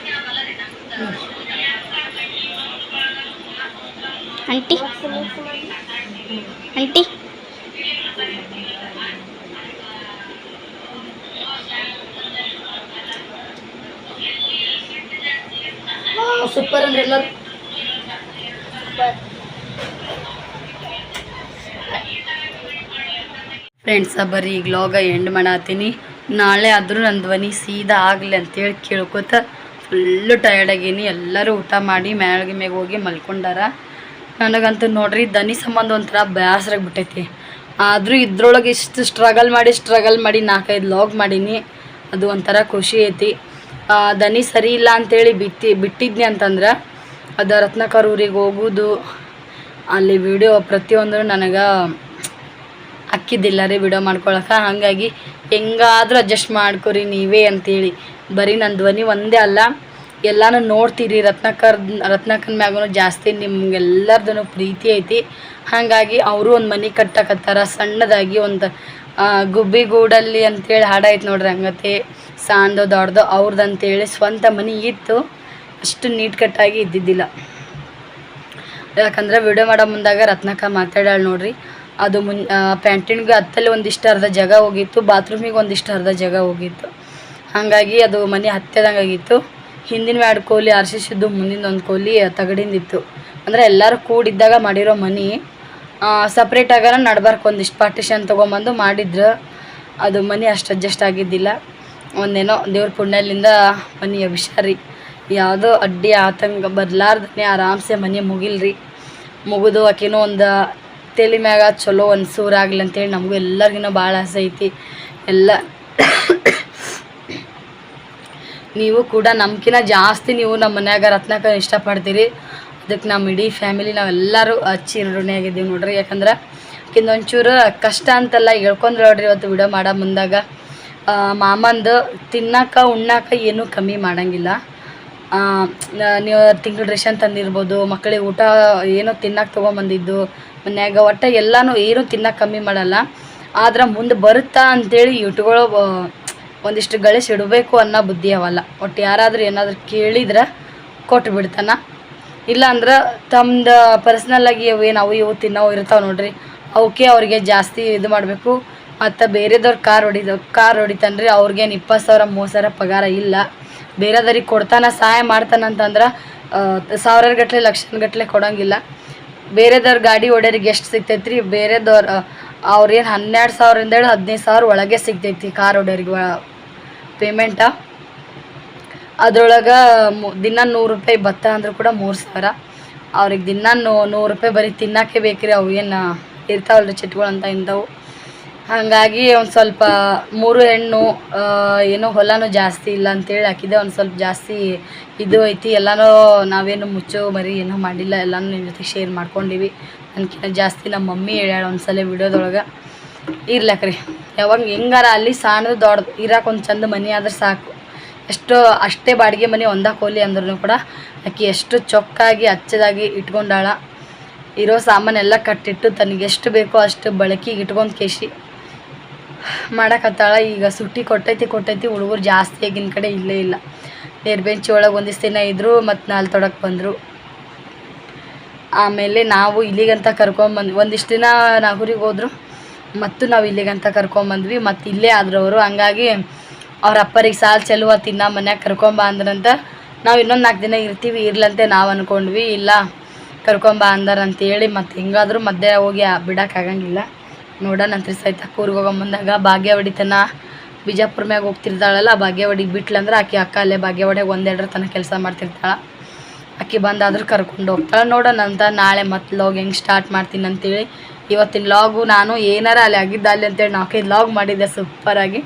ಆಂಟಿ ಸೂಪರ್ ಅಂದ್ರೆ ಎಲ್ಲರೂ ಫ್ರೆಂಡ್ಸ. ಬರೀ ಈಗ ಲಾಗ ಎಂಡ್ ಮಾಡತ್ತೀನಿ. ನಾಳೆ ಆದರೂ ನನ್ನ ಧ್ವನಿ ಸೀದಾ ಆಗಲಿ ಅಂತೇಳಿ ಕೇಳ್ಕೊತ ಫುಲ್ಲು ಟಯರ್ಡ್ ಆಗೀನಿ. ಎಲ್ಲರೂ ಊಟ ಮಾಡಿ ಮ್ಯಾಗ ಹೋಗಿ ಮಲ್ಕೊಂಡಾರ. ನನಗಂತೂ ನೋಡ್ರಿ ದನಿ ಸಂಬಂಧ ಒಂಥರ ಬೇಸರಾಗ್ಬಿಟ್ಟೈತಿ. ಆದರೂ ಇದ್ರೊಳಗೆ ಇಷ್ಟು ಸ್ಟ್ರಗಲ್ ಮಾಡಿ 4-5 ಲಾಗ್ ಮಾಡೀನಿ. ಅದು ಒಂಥರ ಖುಷಿ ಐತಿ. ದನಿ ಸರಿ ಇಲ್ಲ ಅಂಥೇಳಿ ಬಿಟ್ಟಿದ್ನಿ ಅಂತಂದ್ರೆ ಅದು ರತ್ನಾಕರ್ ಊರಿಗೆ ಹೋಗೋದು ಅಲ್ಲಿ ವಿಡಿಯೋ ಪ್ರತಿಯೊಂದು ನನಗೆ ಅಕ್ಕಿದ್ದಿಲ್ಲ ರೀ ವಿಡಿಯೋ ಮಾಡ್ಕೊಳಕ್ಕೆ. ಹಾಗಾಗಿ ಹೆಂಗಾದ್ರೂ ಅಡ್ಜಸ್ಟ್ ಮಾಡ್ಕೊರಿ ನೀವೇ ಅಂತೇಳಿ. ಬರೀ ನನ್ನ ಧ್ವನಿ ಒಂದೇ ಅಲ್ಲ, ಎಲ್ಲನೂ ನೋಡ್ತೀರಿ. ರತ್ನಾಕನ್ ಮ್ಯಾಗೂ ಜಾಸ್ತಿ ನಿಮ್ಗೆಲ್ಲರದೂ ಪ್ರೀತಿ ಐತಿ. ಹಾಗಾಗಿ ಅವರು ಒಂದು ಮನೆ ಕಟ್ಟಕತ್ತಾರ ಸಣ್ಣದಾಗಿ. ಒಂದು ಗುಬ್ಬಿಗೂಡಲ್ಲಿ ಅಂತೇಳಿ ಹಾಡು ಐತೆ ನೋಡ್ರಿ, ಹಂಗತೆ ಸಾಂದು ದೊಡ್ಡದು ಅವ್ರದ್ದು ಅಂತೇಳಿ ಸ್ವಂತ ಮನೆ ಇತ್ತು. ಅಷ್ಟು ನೀಟ್ ಕಟ್ಟಾಗಿ ಇದ್ದಿದ್ದಿಲ್ಲ. ಯಾಕಂದ್ರೆ ವಿಡಿಯೋ ಮಾಡೋ ಮುಂದಾಗ ರತ್ನಾಕ ಮಾತಾಡಾಳ ನೋಡ್ರಿ. ಅದು ಪ್ಯಾಂಟಿನ್ಗೆ ಹತ್ತಲ್ಲಿ ಒಂದಿಷ್ಟು ಅರ್ಧ ಜಾಗ ಹೋಗಿತ್ತು, ಬಾತ್ರೂಮಿಗೆ ಒಂದಿಷ್ಟು ಅರ್ಧ ಜಾಗ ಹೋಗಿತ್ತು. ಹಾಗಾಗಿ ಅದು ಮನೆ ಹತ್ತದಂಗಾಗಿತ್ತು. ಹಿಂದಿನ 2 ಕೋಲಿ ಆರ್ಸಿಸಿದ್ದು, ಮುಂದಿನ 1 ಕೋಲಿ ತಗಡಿಂದಿತ್ತು. ಅಂದರೆ ಎಲ್ಲರೂ ಕೂಡಿದ್ದಾಗ ಮಾಡಿರೋ ಮನೆ. ಸಪ್ರೇಟಾಗಾರ ನಡ್ಬಾರ್ಕು ಒಂದಿಷ್ಟು ಪಾರ್ಟಿಷನ್ ತೊಗೊಂಬಂದು ಮಾಡಿದ್ರು. ಅದು ಮನೆ ಅಷ್ಟು ಅಡ್ಜಸ್ಟ್ ಆಗಿದ್ದಿಲ್ಲ. ಒಂದೇನೋ ದೇವ್ರ ಪುಣ್ಯಲಿಂದ ಮನೆ ಅಭಿಷಾರಿ ಯಾವುದೋ ಅಡ್ಡಿ ಆತಂಕ ಬರಲಾರ್ದೇ ಆರಾಮ್ಸೆ ಮನೆ ಮುಗಿಲ್ರಿ. ಮುಗಿದು ಆಕೆನೋ ಒಂದು ತಲೆ ಮ್ಯಾಗ ಚಲೋ ಒಂದು ಸೂರಾಗಲಿ ಅಂತೇಳಿ ನಮಗೂ ಎಲ್ಲರಿಗಿನ್ನೂ ಭಾಳ ಆಸೆ ಐತಿ. ಎಲ್ಲ ನೀವು ಕೂಡ ನಮ್ಕಿನ್ನ ಜಾಸ್ತಿ ನೀವು ನಮ್ಮ ಮನ್ಯಾಗ ರತ್ನಾಕ ಇಷ್ಟಪಡ್ತೀರಿ. ಅದಕ್ಕೆ ನಮ್ಮ ಇಡೀ ಫ್ಯಾಮಿಲಿ ನಾವೆಲ್ಲರೂ ಋಣಿಯಾಗಿದ್ದೀವಿ ನೋಡ್ರಿ. ಯಾಕಂದ್ರೆ ಆಕಿಂದ ಒಂಚೂರು ಕಷ್ಟ ಅಂತಲ್ಲ ಹೇಳ್ಕೊಂಡ್ರೆ ನೋಡ್ರಿ ಇವತ್ತು ವಿಡಿಯೋ ಮಾಡೋ ಮುಂದಾಗ ಮಾಮಂದು ತಿನ್ನಕ್ಕೆ ಉಣ್ಣಾಕ ಏನೂ ಕಮ್ಮಿ ಮಾಡಂಗಿಲ್ಲ. ನೀವು ತಿಂಗಳ ರೇಷನ್ ತಂದಿರ್ಬೋದು, ಮಕ್ಕಳಿಗೆ ಊಟ ಏನೋ ತಿನ್ನಕ್ಕೆ ತೊಗೊಂಬಂದಿದ್ದು ಮನ್ಯಾಗ, ಒಟ್ಟು ಎಲ್ಲನೂ ಏನೂ ತಿನ್ನಕ್ಕೆ ಕಮ್ಮಿ ಮಾಡಲ್ಲ. ಆದ್ರೆ ಮುಂದೆ ಬರುತ್ತಾ ಅಂಥೇಳಿ ಇಟ್ಕೊಳ್ಳೋ ಒಂದಿಷ್ಟು ಗಳಿಸಿ ಇಡಬೇಕು ಅನ್ನೋ ಬುದ್ಧಿ ಅವಲ್ಲ. ಒಟ್ಟು ಯಾರಾದರೂ ಏನಾದರೂ ಕೇಳಿದ್ರೆ ಕೊಟ್ಟು ಬಿಡ್ತಾನ. ಇಲ್ಲ ಅಂದ್ರೆ ತಮ್ಮದು ಪರ್ಸ್ನಲ್ಲಾಗಿ ಏನು ಅವು ಇವು ತಿನ್ನೋವು ಇರ್ತಾವೆ ನೋಡ್ರಿ, ಅವಕ್ಕೆ ಅವ್ರಿಗೆ ಜಾಸ್ತಿ ಇದು ಮಾಡಬೇಕು. ಮತ್ತು ಬೇರೆದವ್ರು ಕಾರ್ ಹೊಡಿತಾನ್ರಿ, ಅವ್ರಿಗೇನು 20,000 30,000 ಪಗಾರ ಇಲ್ಲ. ಬೇರೆದವ್ರಿಗೆ ಕೊಡ್ತಾನೆ ಸಹಾಯ ಮಾಡ್ತಾನಂತಂದ್ರೆ ಸಾವಿರಗಟ್ಟಲೆ ಲಕ್ಷಗಟ್ಟಲೆ ಕೊಡೋಂಗಿಲ್ಲ. ಬೇರೆದವ್ರ ಗಾಡಿ ಹೊಡ್ಯೋರಿಗೆ ಎಷ್ಟು ಸಿಗ್ತೈತ್ರಿ, ಬೇರೆದವ್ರು ಅವ್ರೇನು 12,000 15,000 ಒಳಗೆ ಸಿಗ್ತೈತಿ ಕಾರ್ ಹೊಡ್ಯೋರಿಗೆ ಪೇಮೆಂಟ. ಅದ್ರೊಳಗೆ ದಿನ 100 ರೂಪಾಯಿ ಭತ್ತ ಅಂದರೂ ಕೂಡ 3,000. ಅವ್ರಿಗೆ ದಿನ 100 ರೂಪಾಯಿ ಬರೀ ತಿನ್ನೋಕ್ಕೆ ಬೇಕ್ರಿ. ಅವು ಏನು ಇರ್ತಾವಲ್ರಿ ಚಿಟ್ಗಳು ಅಂತ ಇಂಥವು. ಹಾಗಾಗಿ ಒಂದು ಸ್ವಲ್ಪ 3 ಹೆಣ್ಣು ಏನೋ ಹೊಲನೂ ಜಾಸ್ತಿ ಇಲ್ಲ ಅಂತೇಳಿ ಹಾಕಿದೆ. ಒಂದು ಸ್ವಲ್ಪ ಜಾಸ್ತಿ ಇದು ಐತಿ. ಎಲ್ಲನೂ ನಾವೇನು ಮುಚ್ಚೋ ಮರಿ ಏನೂ ಮಾಡಿಲ್ಲ, ಎಲ್ಲನೂ ನಿಮ್ಮ ಜೊತೆ ಶೇರ್ ಮಾಡ್ಕೊಂಡಿವಿ. ನನಗಿಂತ ಜಾಸ್ತಿ ನಮ್ಮ ಮಮ್ಮಿ ಹೇಳ್ಯಾಳ ಒಂದ್ಸಲ ವಿಡಿಯೋದೊಳಗೆ. ಇರ್ಲಕ್ರಿ ಯಾವಾಗ ಹೆಂಗಾರ ಅಲ್ಲಿ ಸಣ್ಣದು ದೊಡ್ಡದು ಇರಕ್ಕೆ ಒಂದು ಚಂದ ಮನೆ ಆದ್ರೆ ಸಾಕು. ಅಷ್ಟೇ ಬಾಡಿಗೆ ಮನೆ ಒಂದಕ್ಕೆ ಹೋಲಿ ಅಂದ್ರೂ ಕೂಡ ಆಕೆ ಎಷ್ಟು ಚೊಕ್ಕಾಗಿ ಹಚ್ಚದಾಗಿ ಇಟ್ಕೊಂಡಾಳ. ಇರೋ ಸಾಮಾನೆಲ್ಲ ಕಟ್ಟಿಟ್ಟು ತನಗೆ ಎಷ್ಟು ಬೇಕೋ ಅಷ್ಟು ಬಳಕೆಗೆ ಇಟ್ಕೊಂಡು ಕೇಶಿ ಮಾಡಕತ್ತಾಳ. ಈಗ ಸುಟ್ಟಿ ಕೊಟ್ಟೈತಿ ಹುಡುಗರು ಜಾಸ್ತಿ ಆಗಿನ ಕಡೆ ಇಲ್ಲೇ ಇಲ್ಲ. ನೇರ್ ಬೆಂಚ್ ಒಳಗೆ ಒಂದಿಷ್ಟು ದಿನ ಇದ್ದರು, ಮತ್ತು ನಾಲ್ ತೊಡಕ್ಕೆ ಬಂದರು. ಆಮೇಲೆ ನಾವು ಇಲ್ಲಿಗಂತ ಕರ್ಕೊಂಬಂದ್ವಿ. ಒಂದಿಷ್ಟು ದಿನ ನಾಗೂರಿಗೆ ಹೋದ್ರು, ಮತ್ತು ನಾವು ಇಲ್ಲಿಗಂತ ಕರ್ಕೊಂಬಂದ್ವಿ. ಮತ್ತು ಇಲ್ಲೇ ಆದ್ರು ಅವರು. ಹಂಗಾಗಿ ಅವ್ರ ಅಪ್ಪರಿಗೆ ಸಾಲು ಚೆಲುವ ತಿನ್ನ ಮನ್ಯಾಗ ಕರ್ಕೊಂಬ ಅಂದ್ರಂತ. ನಾವು ಇನ್ನೊಂದು 4 ದಿನ ಇರ್ತೀವಿ ಇರ್ಲಂತೆ ನಾವು ಅಂದ್ಕೊಂಡ್ವಿ. ಇಲ್ಲ ಕರ್ಕೊಂಬ ಅಂದಾರಂತೇಳಿ ಮತ್ತು ಹಿಂಗಾದ್ರೂ ಮಧ್ಯೆ ಹೋಗಿ ಬಿಡೋಕ್ಕಾಗಂಗಿಲ್ಲ. ನೋಡೋಣಂತ್ರಿ ಸಹಿತ ಊರಿಗೆ ಹೋಗೋ ಮುಂದಾಗ ಬಾಗೇವಾಡಿತನ ಬಿಜಾಪುರ ಮ್ಯಾಗ ಹೋಗ್ತಿರ್ತಾಳಲ್ಲ, ಬಾಗೇವಾಡಿಗೆ ಬಿಟ್ಲಂದ್ರೆ ಆಕೆ ಅಕ್ಕ ಅಲ್ಲೇ ಬಾಗೇವಾಡಿಯಾಗ 1-2 ತನಕ ಕೆಲಸ ಮಾಡ್ತಿರ್ತಾಳೆ. ಆಕೆ ಬಂದಾದ್ರೂ ಕರ್ಕೊಂಡು ಹೋಗ್ತಾಳೆ. ನೋಡೋಣಂತ ನಾಳೆ ಮತ್ತೆ ಲಾಗ್ ಹೆಂಗೆ ಸ್ಟಾರ್ಟ್ ಮಾಡ್ತೀನಿ ಅಂತೇಳಿ. ಇವತ್ತಿನ ಲಾಗು ನಾನು ಏನಾರ ಅಲ್ಲಿ ಆಗಿದ್ದ ಅಲ್ಲಿ ಅಂತೇಳಿ 4-5 ಲಾಗ್ ಮಾಡಿದ್ದೆ ಸೂಪರಾಗಿ.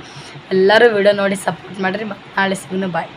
ಎಲ್ಲರೂ ವಿಡಿಯೋ ನೋಡಿ ಸಪೋರ್ಟ್ ಮಾಡಿರಿ. ಮತ್ತು ನಾಳೆ ಸಿಗೋಣ, ಬಾಯ್.